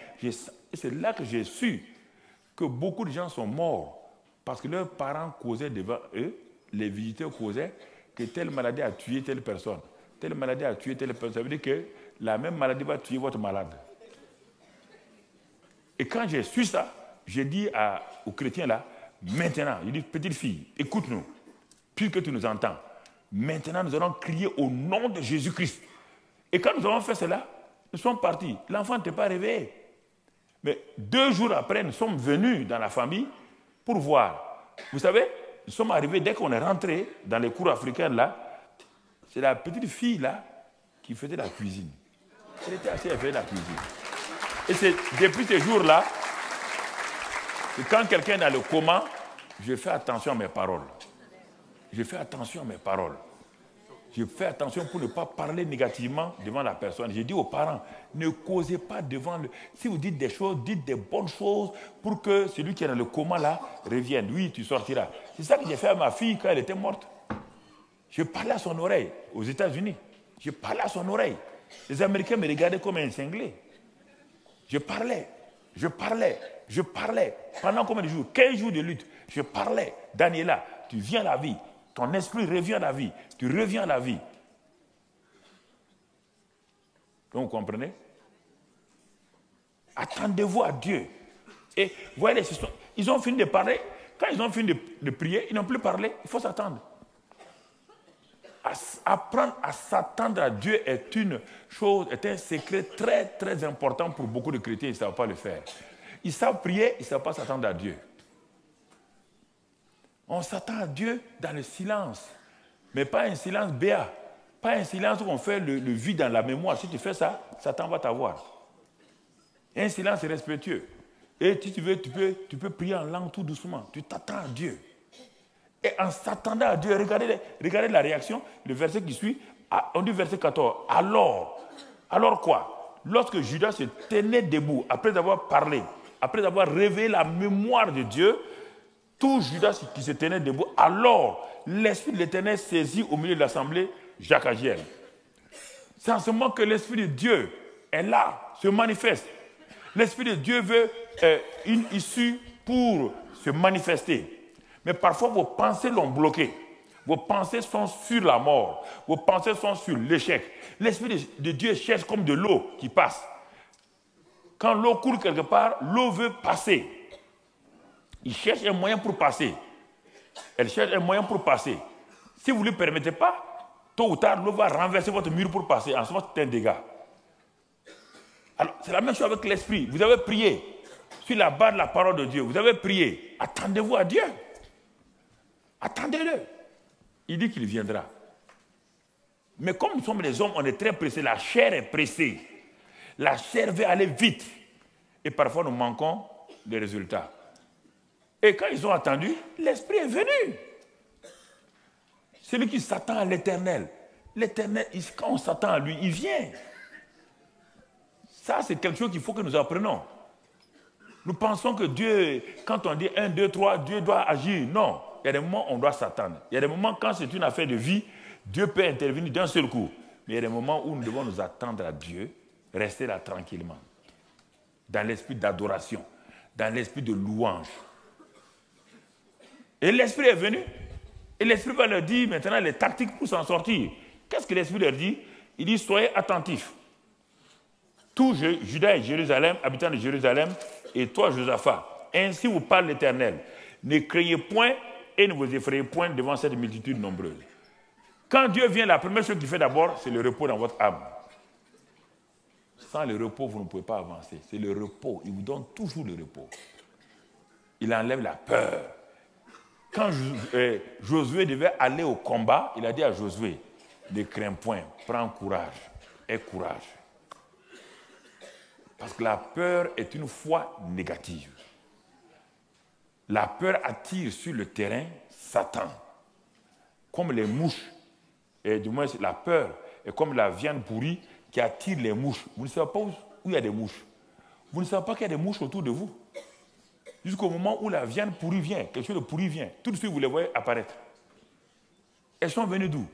c'est là que j'ai su que beaucoup de gens sont morts parce que leurs parents causaient devant eux, les visiteurs causaient que telle maladie a tué telle personne. Telle maladie a tué telle personne. Ça veut dire que la même maladie va tuer votre malade. Et quand j'ai su ça, j'ai dit aux chrétiens là, maintenant, il dit, petite fille, écoute-nous, puisque tu nous entends, maintenant nous allons crier au nom de Jésus-Christ. Et quand nous avons fait cela, nous sommes partis. L'enfant n'était pas réveillé. Mais 2 jours après, nous sommes venus dans la famille pour voir. Vous savez, nous sommes arrivés, dès qu'on est rentré dans les cours africains là, c'est la petite fille là qui faisait la cuisine. Elle était assise, elle faisait la cuisine. Et c'est depuis ces jours-là que quand quelqu'un est dans le coma, je fais attention à mes paroles. Je fais attention à mes paroles. Je fais attention pour ne pas parler négativement devant la personne. J'ai dit aux parents, ne causez pas devant le... Si vous dites des choses, dites des bonnes choses pour que celui qui est dans le coma là revienne. Oui, tu sortiras. C'est ça que j'ai fait à ma fille quand elle était morte. Je parlais à son oreille aux États-Unis. Je parlais à son oreille. Les Américains me regardaient comme un cinglé. Je parlais. Pendant combien de jours? 15 jours de lutte. Je parlais. Daniela, tu viens à la vie. Ton esprit revient à la vie. Tu reviens à la vie. Donc, vous comprenez? Attendez-vous à Dieu. Et vous voyez, ils ont fini de parler. Quand ils ont fini de prier, ils n'ont plus parlé. Il faut s'attendre. Apprendre à s'attendre à Dieu est une chose, est un secret très, très important pour beaucoup de chrétiens. Ils ne savent pas le faire. Ils savent prier, ils ne savent pas s'attendre à Dieu. On s'attend à Dieu dans le silence, mais pas un silence béat, pas un silence où on fait le vide dans la mémoire. Si tu fais ça, Satan va t'avoir. Un silence respectueux. Et si tu veux, tu peux prier en langue tout doucement. Tu t'attends à Dieu. Et en s'attendant à Dieu, regardez la réaction, le verset qui suit, on dit verset 14. Alors quoi? Lorsque Judas se tenait debout, après avoir parlé, après avoir révélé la mémoire de Dieu, tout Judas qui se tenait debout, alors l'Esprit de l'Éternel saisit au milieu de l'assemblée Jacques Agiel. C'est en ce moment que l'Esprit de Dieu est là, se manifeste. L'Esprit de Dieu veut une issue pour se manifester. Mais parfois, vos pensées l'ont bloqué. Vos pensées sont sur la mort. Vos pensées sont sur l'échec. L'Esprit de Dieu cherche comme de l'eau qui passe. Quand l'eau coule quelque part, l'eau veut passer. Il cherche un moyen pour passer. Elle cherche un moyen pour passer. Si vous ne lui permettez pas, tôt ou tard, l'eau va renverser votre mur pour passer. En ce moment, c'est un dégât. Alors, c'est la même chose avec l'esprit. Vous avez prié sur la base de la parole de Dieu. Vous avez prié. Attendez-vous à Dieu. Attendez-le. Il dit qu'il viendra. Mais comme nous sommes les hommes, on est très pressés. La chair est pressée. La chair veut aller vite. Et parfois, nous manquons des résultats. Et quand ils ont attendu, l'Esprit est venu. Celui qui s'attend à l'Éternel. L'Éternel, quand on s'attend à lui, il vient. Ça, c'est quelque chose qu'il faut que nous apprenions. Nous pensons que Dieu, quand on dit 1, 2, 3, Dieu doit agir. Non, il y a des moments où on doit s'attendre. Il y a des moments, quand c'est une affaire de vie, Dieu peut intervenir d'un seul coup. Mais il y a des moments où nous devons nous attendre à Dieu, rester là tranquillement. Dans l'esprit d'adoration, dans l'esprit de louange. Et l'Esprit est venu. Et l'Esprit va leur dire maintenant les tactiques pour s'en sortir. Qu'est-ce que l'Esprit leur dit? Il dit, soyez attentifs. Tout Juda et Jérusalem, habitants de Jérusalem, et toi, Josaphat, ainsi vous parle l'Éternel. Ne craignez point et ne vous effrayez point devant cette multitude nombreuse. Quand Dieu vient, la première chose qu'il fait d'abord, c'est le repos dans votre âme. Sans le repos, vous ne pouvez pas avancer. C'est le repos. Il vous donne toujours le repos. Il enlève la peur. Quand Josué devait aller au combat, il a dit à Josué, ne crains point, prends courage, aie courage. Parce que la peur est une foi négative. La peur attire sur le terrain Satan. Comme les mouches, et du moins la peur est comme la viande pourrie qui attire les mouches. Vous ne savez pas où il y a des mouches. Vous ne savez pas qu'il y a des mouches autour de vous. Jusqu'au moment où la viande pourrie vient, quelque chose de pourri vient, tout de suite vous les voyez apparaître. Elles sont venues d'où?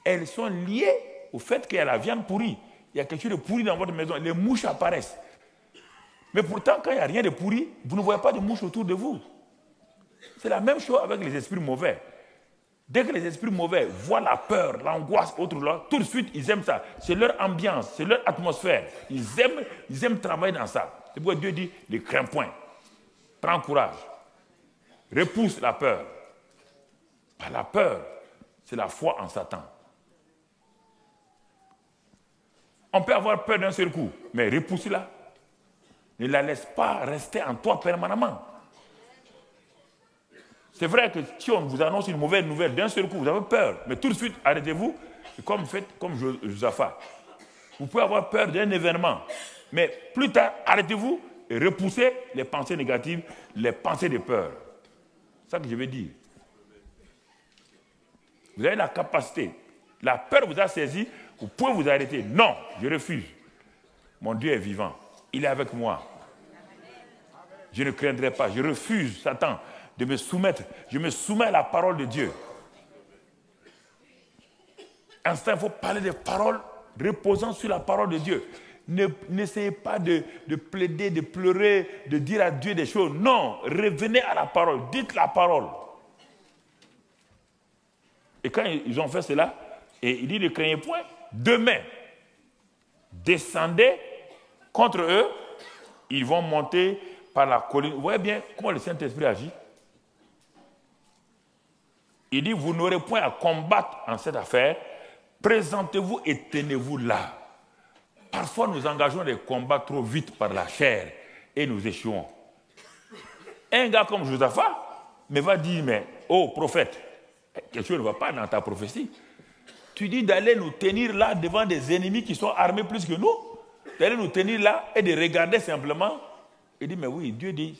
elles sont liées au fait qu'il y a la viande pourrie. Il y a quelque chose de pourri dans votre maison. Les mouches apparaissent. Mais pourtant, quand il n'y a rien de pourri, vous ne voyez pas de mouches autour de vous. C'est la même chose avec les esprits mauvais. Dès que les esprits mauvais voient la peur, l'angoisse, autre là, tout de suite, ils aiment ça. C'est leur ambiance, c'est leur atmosphère. Ils aiment travailler dans ça. C'est pourquoi Dieu dit, ne crains point. Prends courage. Repousse la peur. Pas la peur, c'est la foi en Satan. On peut avoir peur d'un seul coup, mais repousse-la. Ne la laisse pas rester en toi permanemment. C'est vrai que si on vous annonce une mauvaise nouvelle d'un seul coup, vous avez peur, mais tout de suite, arrêtez-vous, faites comme Josaphat. Vous pouvez avoir peur d'un événement, mais plus tard, arrêtez-vous et repoussez les pensées négatives, les pensées de peur. C'est ça que je veux dire. Vous avez la capacité. La peur vous a saisi, vous pouvez vous arrêter. Non, je refuse. Mon Dieu est vivant. Il est avec moi. Je ne craindrai pas. Je refuse, Satan, de me soumettre. Je me soumets à la parole de Dieu. Instant, il faut parler des paroles reposant sur la parole de Dieu. N'essayez pas de plaider, de pleurer, de dire à Dieu des choses. Non, revenez à la parole. Dites la parole. Et quand ils ont fait cela, et il dit ne craignez point, demain, descendez contre eux, ils vont monter par la colline. Vous voyez bien comment le Saint-Esprit agit? Il dit, vous n'aurez point à combattre en cette affaire, présentez-vous et tenez-vous là. Parfois, nous engageons des combats trop vite par la chair et nous échouons. Un gars comme Josaphat me va dire, mais, oh prophète, quelque chose ne va pas dans ta prophétie. Tu dis d'aller nous tenir là devant des ennemis qui sont armés plus que nous, d'aller nous tenir là et de regarder simplement. Il dit, mais oui, Dieu dit,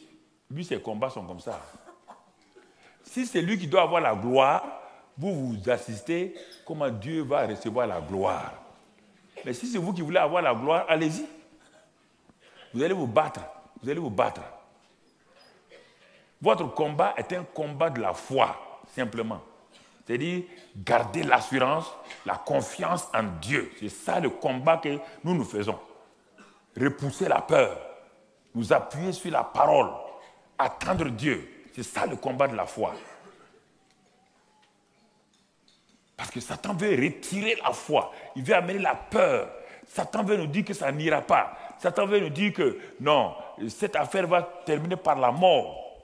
lui, ses combats sont comme ça. Si c'est lui qui doit avoir la gloire, vous assistez comment Dieu va recevoir la gloire. Mais si c'est vous qui voulez avoir la gloire, allez-y. Vous allez vous battre. Vous allez vous battre. Votre combat est un combat de la foi, simplement. C'est-à-dire, garder l'assurance, la confiance en Dieu. C'est ça le combat que nous faisons. Repousser la peur. Nous appuyer sur la parole. Attendre Dieu. C'est ça le combat de la foi. Parce que Satan veut retirer la foi. Il veut amener la peur. Satan veut nous dire que ça n'ira pas. Satan veut nous dire que non, cette affaire va terminer par la mort.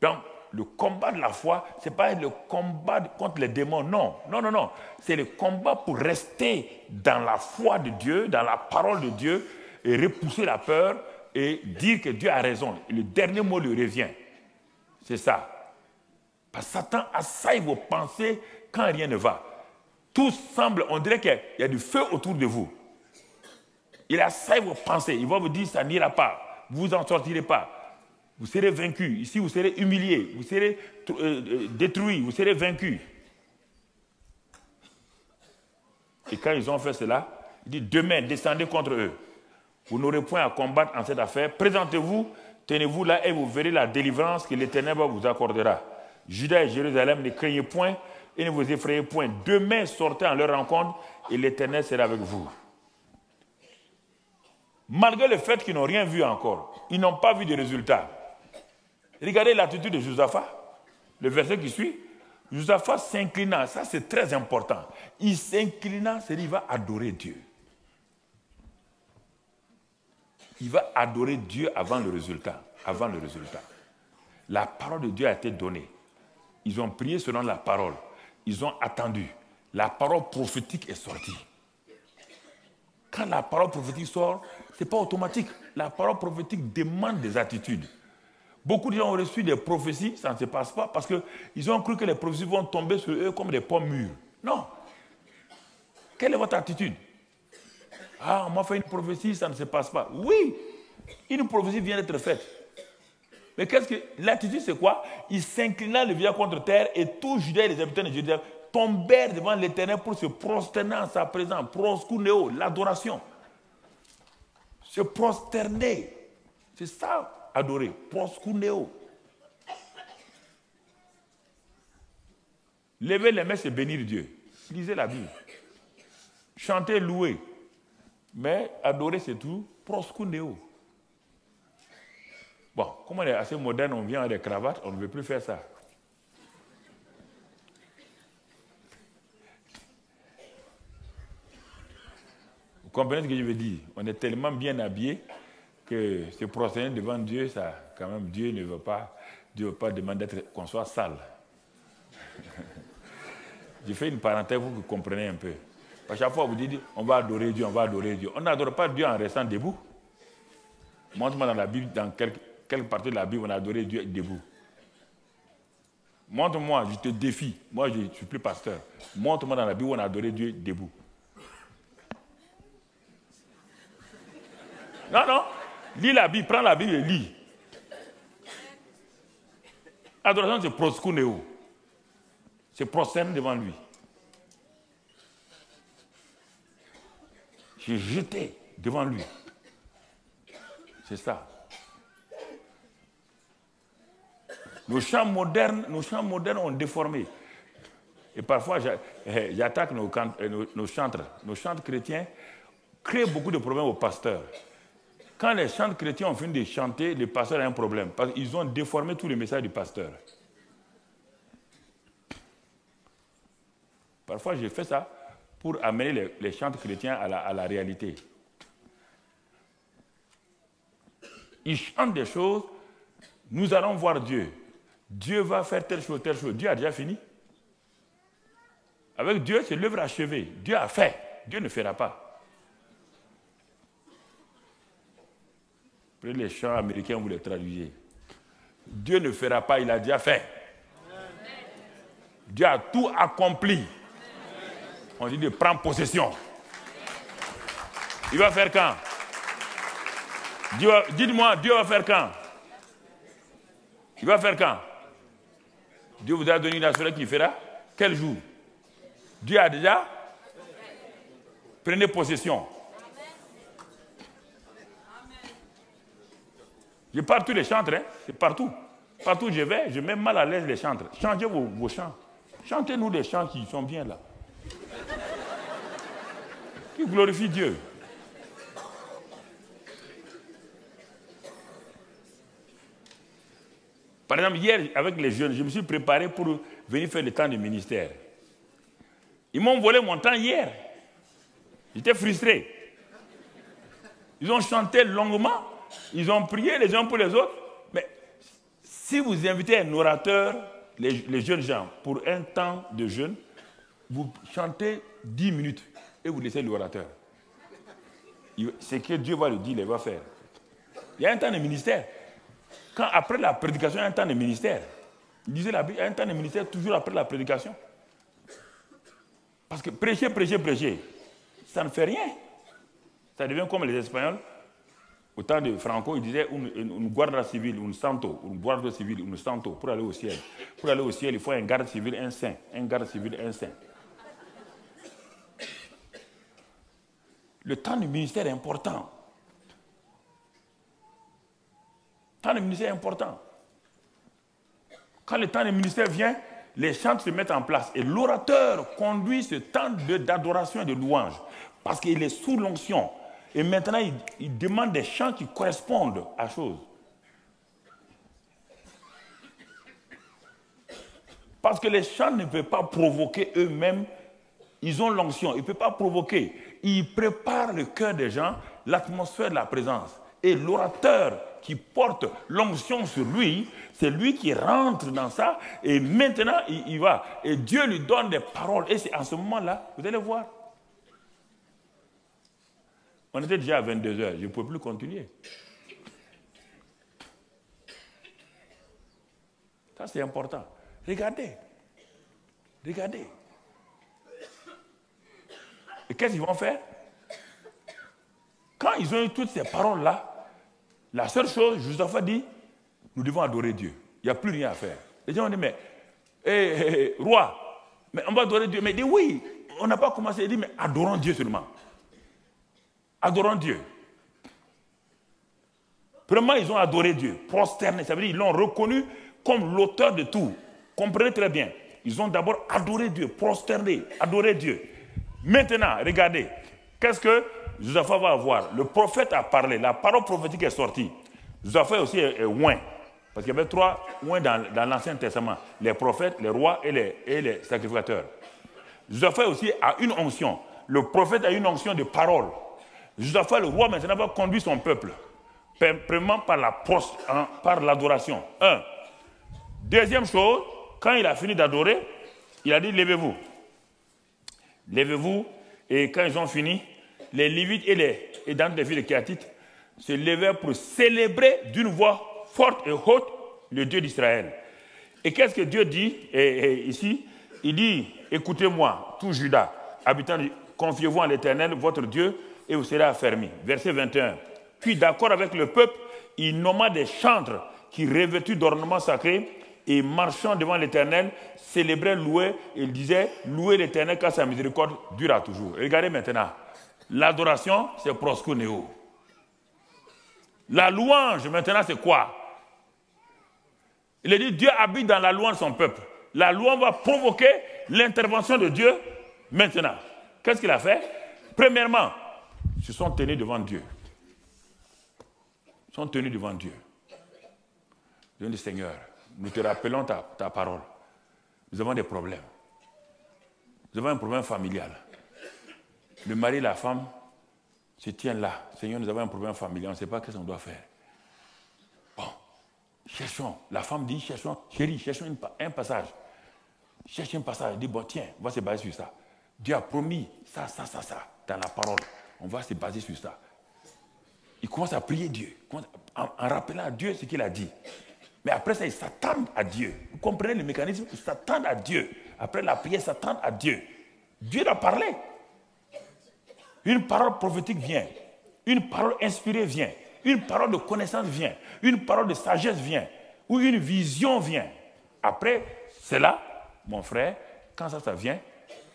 Donc, le combat de la foi, ce n'est pas le combat contre les démons, non. Non, non, non. C'est le combat pour rester dans la foi de Dieu, dans la parole de Dieu, et repousser la peur et dire que Dieu a raison. Et le dernier mot lui revient. C'est ça. Parce que Satan assaille vos pensées quand rien ne va. Tout semble, on dirait qu'il y a du feu autour de vous. Il assaille vos pensées. Il va vous dire, ça n'ira pas. Vous n'en sortirez pas. Vous serez vaincu. Ici, vous serez humilié. Vous serez détruit. Vous serez vaincu. Et quand ils ont fait cela, il dit, demain, descendez contre eux. Vous n'aurez point à combattre en cette affaire. Présentez-vous, tenez-vous là et vous verrez la délivrance que l'Éternel vous accordera. Juda et Jérusalem, ne craignez point et ne vous effrayez point. Demain, sortez en leur rencontre et l'Éternel sera avec vous. Malgré le fait qu'ils n'ont rien vu encore, ils n'ont pas vu de résultat. Regardez l'attitude de Josaphat, le verset qui suit. Josaphat s'inclina, ça c'est très important. Il s'inclina, c'est-à-dire qu'il va adorer Dieu. Il va adorer Dieu avant le résultat. Avant le résultat. La parole de Dieu a été donnée. Ils ont prié selon la parole. Ils ont attendu. La parole prophétique est sortie. Quand la parole prophétique sort, ce n'est pas automatique. La parole prophétique demande des attitudes. Beaucoup de gens ont reçu des prophéties, ça ne se passe pas parce qu'ils ont cru que les prophéties vont tomber sur eux comme des pommes mûres. Non. Quelle est votre attitude? Ah, on m'a fait une prophétie, ça ne se passe pas. Oui, une prophétie vient d'être faite. Mais qu'est-ce que l'attitude, c'est quoi? Il s'inclina le visage contre terre et tous Juda et les habitants de Jérusalem tombèrent devant l'Éternel pour se prosterner en sa présence. Proskuneo, l'adoration. Se prosterner. C'est ça, adorer. Proskuneo. Lever les mains, c'est bénir Dieu. Lisez la Bible. Chanter, louer. Mais adorer, c'est tout. Proskuneo. Bon, comme on est assez moderne, on vient avec des cravates, on ne veut plus faire ça. Vous comprenez ce que je veux dire? On est tellement bien habillés que se prosterner devant Dieu, ça, quand même, Dieu ne veut pas demander qu'on soit sale. Je fais une parenthèse pour que vous compreniez un peu. À chaque fois, vous dites, on va adorer Dieu, on va adorer Dieu. On n'adore pas Dieu en restant debout. Montre-moi dans la Bible, dans quelle partie de la Bible on a adoré Dieu debout. Montre-moi, je te défie. Moi, je ne suis plus pasteur. Montre-moi dans la Bible où on a adoré Dieu debout. Non, non. Lis la Bible, prends la Bible et lis. Adoration, c'est proskuneo. C'est prosterner devant lui. J'ai jeté devant lui. C'est ça. Nos chants modernes ont déformé. Et parfois, j'attaque nos chantres. Nos chantres chrétiens créent beaucoup de problèmes aux pasteurs. Quand les chantres chrétiens ont fini de chanter, le pasteur a un problème. Parce qu'ils ont déformé tout le message du pasteur. Parfois, je fais ça pour amener les chantres chrétiens à la réalité. Ils chantent des choses, nous allons voir Dieu. Dieu va faire telle chose, telle chose. Dieu a déjà fini. Avec Dieu, c'est l'œuvre achevée. Dieu a fait. Dieu ne fera pas. Prenez les chants américains, vous les traduisez. Dieu ne fera pas, il a déjà fait. Dieu a tout accompli. On dit de prendre possession. Il va faire quand? Dites-moi, Dieu va faire quand? Il va faire quand? Dieu vous a donné une assurance qu'il fera? Quel jour? Dieu a déjà? Prenez possession. Je parle tous les chantres, hein? C'est partout. Partout où je vais, je mets mal à l'aise les chantres. Changez vos chants. Chantez-nous des chants qui sont bien là. Qui glorifient Dieu. Par exemple, hier, avec les jeunes, je me suis préparé pour venir faire le temps du ministère. Ils m'ont volé mon temps hier. J'étais frustré. Ils ont chanté longuement, ils ont prié les uns pour les autres. Mais si vous invitez un orateur, les jeunes gens, pour un temps de jeûne, vous chantez 10 minutes et vous laissez l'orateur. C'est que Dieu va le dire, il va faire. Il y a un temps de ministère. Quand après la prédication, il y a un temps de ministère. Il disait la Bible, il y a un temps de ministère toujours après la prédication. Parce que prêcher, ça ne fait rien. Ça devient comme les Espagnols. Au temps de Franco, ils disaient une guardia civile, un santo, une guardia civile, un santo, pour aller au ciel. Pour aller au ciel, il faut un garde civil, un saint. Un garde civil, un saint. Le temps du ministère est important. Le temps du ministère est important. Quand le temps du ministère vient, les chants se mettent en place. Et l'orateur conduit ce temps d'adoration et de louange. Parce qu'il est sous l'onction. Et maintenant, il demande des chants qui correspondent à la chose. Parce que les chants ne peuvent pas provoquer eux-mêmes. Ils ont l'onction. Ils ne peuvent pas provoquer. Ils préparent le cœur des gens, l'atmosphère de la présence. Et l'orateur qui porte l'onction sur lui, c'est lui qui rentre dans ça. Et maintenant, il va. Et Dieu lui donne des paroles. Et c'est à ce moment-là, vous allez voir. On était déjà à 22h. Je ne pouvais plus continuer. Ça, c'est important. Regardez. Regardez. Et qu'est-ce qu'ils vont faire? Quand ils ont eu toutes ces paroles-là, la seule chose, Joseph a dit, nous devons adorer Dieu. Il n'y a plus rien à faire. Les gens ont dit, mais, roi, mais on va adorer Dieu. Mais il dit, oui, on n'a pas commencé. Il dit, mais adorons Dieu seulement. Adorons Dieu. Premièrement, ils ont adoré Dieu, prosterné. Ça veut dire qu'ils l'ont reconnu comme l'auteur de tout. Comprenez très bien. Ils ont d'abord adoré Dieu, prosterné, adoré Dieu. Maintenant, regardez, qu'est-ce que Josaphat va avoir? Le prophète a parlé, la parole prophétique est sortie. Josaphat aussi est oint, parce qu'il y avait 3 oints dans l'Ancien Testament, les prophètes, les rois et les sacrificateurs. Josaphat aussi a une onction. Le prophète a une onction de parole. Josaphat, le roi, maintenant, va conduire son peuple, premièrement par l'adoration. Deuxième chose, quand il a fini d'adorer, il a dit, levez-vous. Levez-vous, et quand ils ont fini, les Lévites et dans les filles de Kéatites se levèrent pour célébrer d'une voix forte et haute le Dieu d'Israël. Et qu'est-ce que Dieu dit ici? Il dit, écoutez-moi, tout Juda, habitants, confiez-vous en l'Éternel, votre Dieu, et vous serez affermis. Verset 21. Puis, d'accord avec le peuple, il nomma des chantres qui, revêtus d'ornements sacrés et marchant devant l'Éternel, célébraient, louaient, et il disait, louez l'Éternel car sa miséricorde dure à toujours. Regardez maintenant, l'adoration, c'est proskuneo. La louange, maintenant, c'est quoi? Il a dit, Dieu habite dans la louange de son peuple. La louange va provoquer l'intervention de Dieu maintenant. Qu'est-ce qu'il a fait? Premièrement, ils se sont tenus devant Dieu. Ils sont tenus devant Dieu. Dieu dit, Seigneur, nous te rappelons ta parole. Nous avons des problèmes. Nous avons un problème familial. Le mari et la femme se tiennent là. Seigneur, nous avons un problème familial. On ne sait pas ce qu'on doit faire. Bon, cherchons. La femme dit, cherchons, chérie, cherchons un passage. Cherche un passage. Elle dit, bon, tiens, on va se baser sur ça. Dieu a promis ça, dans la parole. On va se baser sur ça. Il commence à prier Dieu, en rappelant à Dieu ce qu'il a dit. Mais après ça, ils s'attendent à Dieu. Vous comprenez le mécanisme? Ils s'attendent à Dieu. Après la prière, ils s'attendent à Dieu. Dieu a parlé. Une parole prophétique vient. Une parole inspirée vient. Une parole de connaissance vient. Une parole de sagesse vient. Ou une vision vient. Après, c'est là, mon frère, quand ça vient,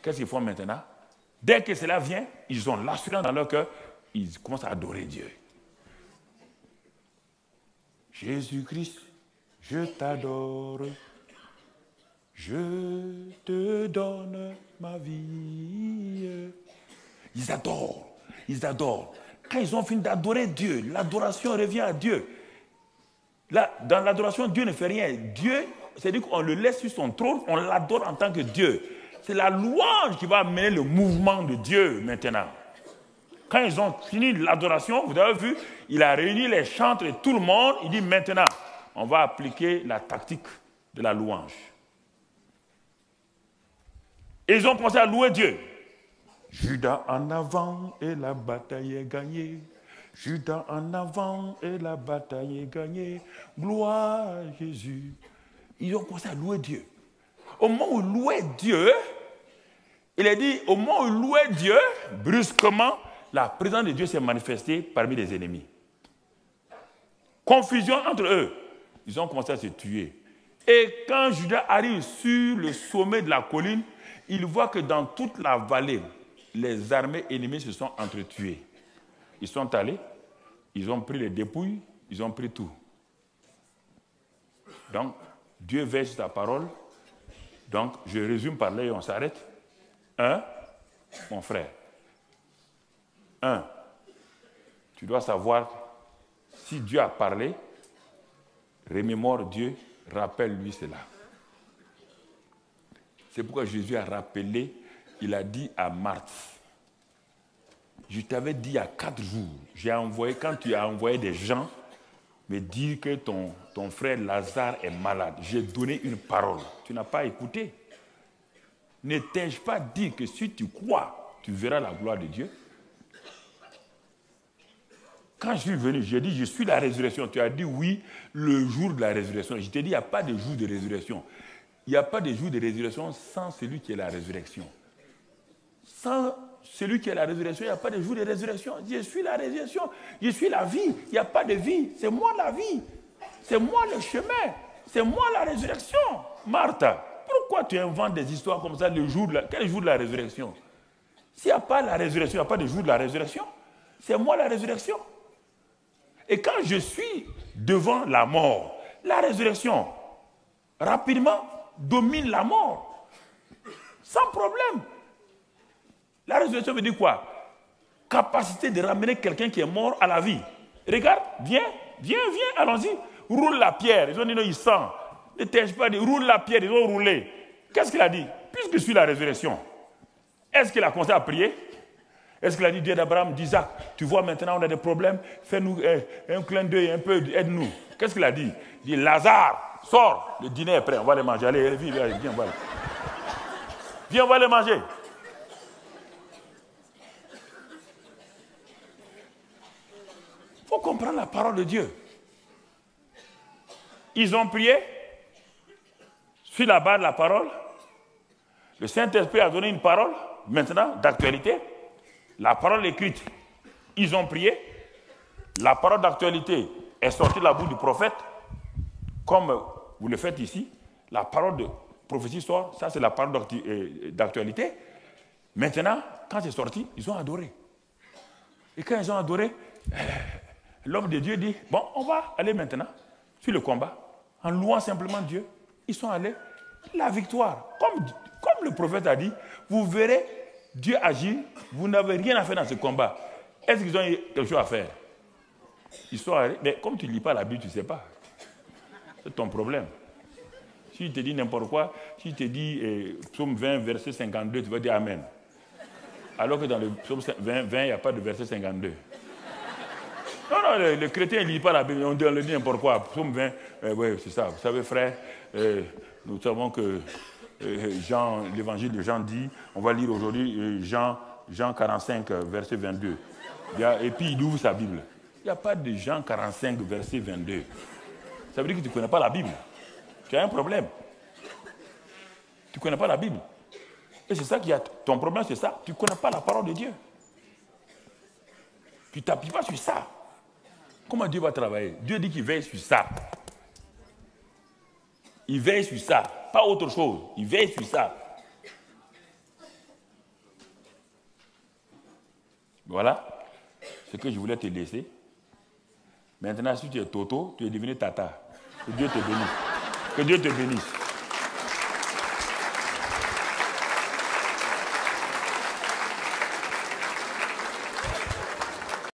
qu'est-ce qu'ils font maintenant? Dès que cela vient, ils ont l'assurance dans leur cœur, ils commencent à adorer Dieu. Jésus-Christ, je t'adore, je te donne ma vie. Ils adorent. Quand ils ont fini d'adorer Dieu, l'adoration revient à Dieu. Là, dans l'adoration, Dieu ne fait rien. Dieu, c'est-à-dire qu'on le laisse sur son trône, on l'adore en tant que Dieu. C'est la louange qui va amener le mouvement de Dieu maintenant. Quand ils ont fini l'adoration, vous avez vu, il a réuni les chantres et tout le monde. Il dit maintenant, on va appliquer la tactique de la louange. Et ils ont commencé à louer Dieu. Judas en avant et la bataille est gagnée. Judas en avant et la bataille est gagnée. Gloire à Jésus. Ils ont commencé à louer Dieu. Au moment où ils louaient Dieu, il a dit, au moment où ils louaient Dieu, brusquement, la présence de Dieu s'est manifestée parmi les ennemis. Confusion entre eux. Ils ont commencé à se tuer. Et quand Judas arrive sur le sommet de la colline, il voit que dans toute la vallée, les armées ennemies se sont entretuées. Ils sont allés, ils ont pris les dépouilles, ils ont pris tout. Donc, Dieu veille sur sa parole. Donc, je résume par là et on s'arrête. Mon frère. Tu dois savoir, si Dieu a parlé, remémore Dieu, rappelle-lui cela. C'est pourquoi Jésus a rappelé, il a dit à Marthe, je t'avais dit il y a 4 jours, quand tu as envoyé des gens me dire que ton frère Lazare est malade, j'ai donné une parole. Tu n'as pas écouté. Ne t'ai-je pas dit que si tu crois, tu verras la gloire de Dieu? Quand je suis venu, j'ai dit, je suis la résurrection. Tu as dit oui, le jour de la résurrection. Je t'ai dit, il n'y a pas de jour de résurrection. Il n'y a pas de jour de résurrection sans celui qui est la résurrection. Sans celui qui est la résurrection, il n'y a pas de jour de résurrection. Je suis la résurrection, je suis la vie. Il n'y a pas de vie. C'est moi la vie. C'est moi le chemin. C'est moi la résurrection. Marthe, pourquoi tu inventes des histoires comme ça, quel jour de la résurrection? S'il n'y a pas la résurrection, il n'y a pas de jour de la résurrection. C'est moi la résurrection. Et quand je suis devant la mort, la résurrection, rapidement, domine la mort. Sans problème. La résurrection veut dire quoi? Capacité de ramener quelqu'un qui est mort à la vie. Regarde, viens, allons-y. Roule la pierre. Ils ont dit non, il sent. Ne t'ai-je pas dit, roule la pierre, ils ont roulé. Qu'est-ce qu'il a dit? Puisque je suis la résurrection, est-ce qu'il a commencé à prier? Est-ce qu'il a dit, Dieu d'Abraham, d'Isaac, tu vois maintenant on a des problèmes, fais-nous un clin d'œil un peu, aide-nous. Qu'est-ce qu'il a dit? Il dit, Lazare, sors, le dîner est prêt, on va les manger. Allez, viens, on va les... Viens, on va les manger. Il faut comprendre la parole de Dieu. Ils ont prié sur la base de la parole. Le Saint-Esprit a donné une parole, maintenant, d'actualité. La parole écrite, ils ont prié. La parole d'actualité est sortie de la bouche du prophète, comme vous le faites ici. La parole de prophétie sort, ça c'est la parole d'actualité. Maintenant, quand c'est sorti, ils ont adoré. Et quand ils ont adoré, l'homme de Dieu dit, bon, on va aller maintenant sur le combat, en louant simplement Dieu. Ils sont allés, la victoire. Comme le prophète a dit, vous verrez Dieu agir, vous n'avez rien à faire dans ce combat. Est-ce qu'ils ont eu quelque chose à faire? Ils sont allés, mais comme tu ne lis pas la Bible, tu ne sais pas. C'est ton problème. Si je te dis n'importe quoi, si je te dis psaume 20, verset 52, tu vas dire Amen. Alors que dans le psaume 20, il n'y a pas de verset 52. Non, le chrétien ne lit pas la Bible, on le dit n'importe quoi. Psaume 20, oui, c'est ça. Vous savez, frère, nous savons que l'évangile de Jean dit, on va lire aujourd'hui Jean 45, verset 22. Et puis il ouvre sa Bible. Il n'y a pas de Jean 45, verset 22. Ça veut dire que tu ne connais pas la Bible. Tu as un problème. Tu ne connais pas la Bible. Et c'est ça qui a... Ton problème, c'est ça. Tu ne connais pas la parole de Dieu. Tu ne t'appuies pas sur ça. Comment Dieu va travailler? Dieu dit qu'il veille sur ça. Il veille sur ça. Pas autre chose. Il veille sur ça. Voilà ce que je voulais te laisser. Maintenant, si tu es Toto, tu es devenu Tata. Que Dieu te bénisse. Que Dieu te bénisse.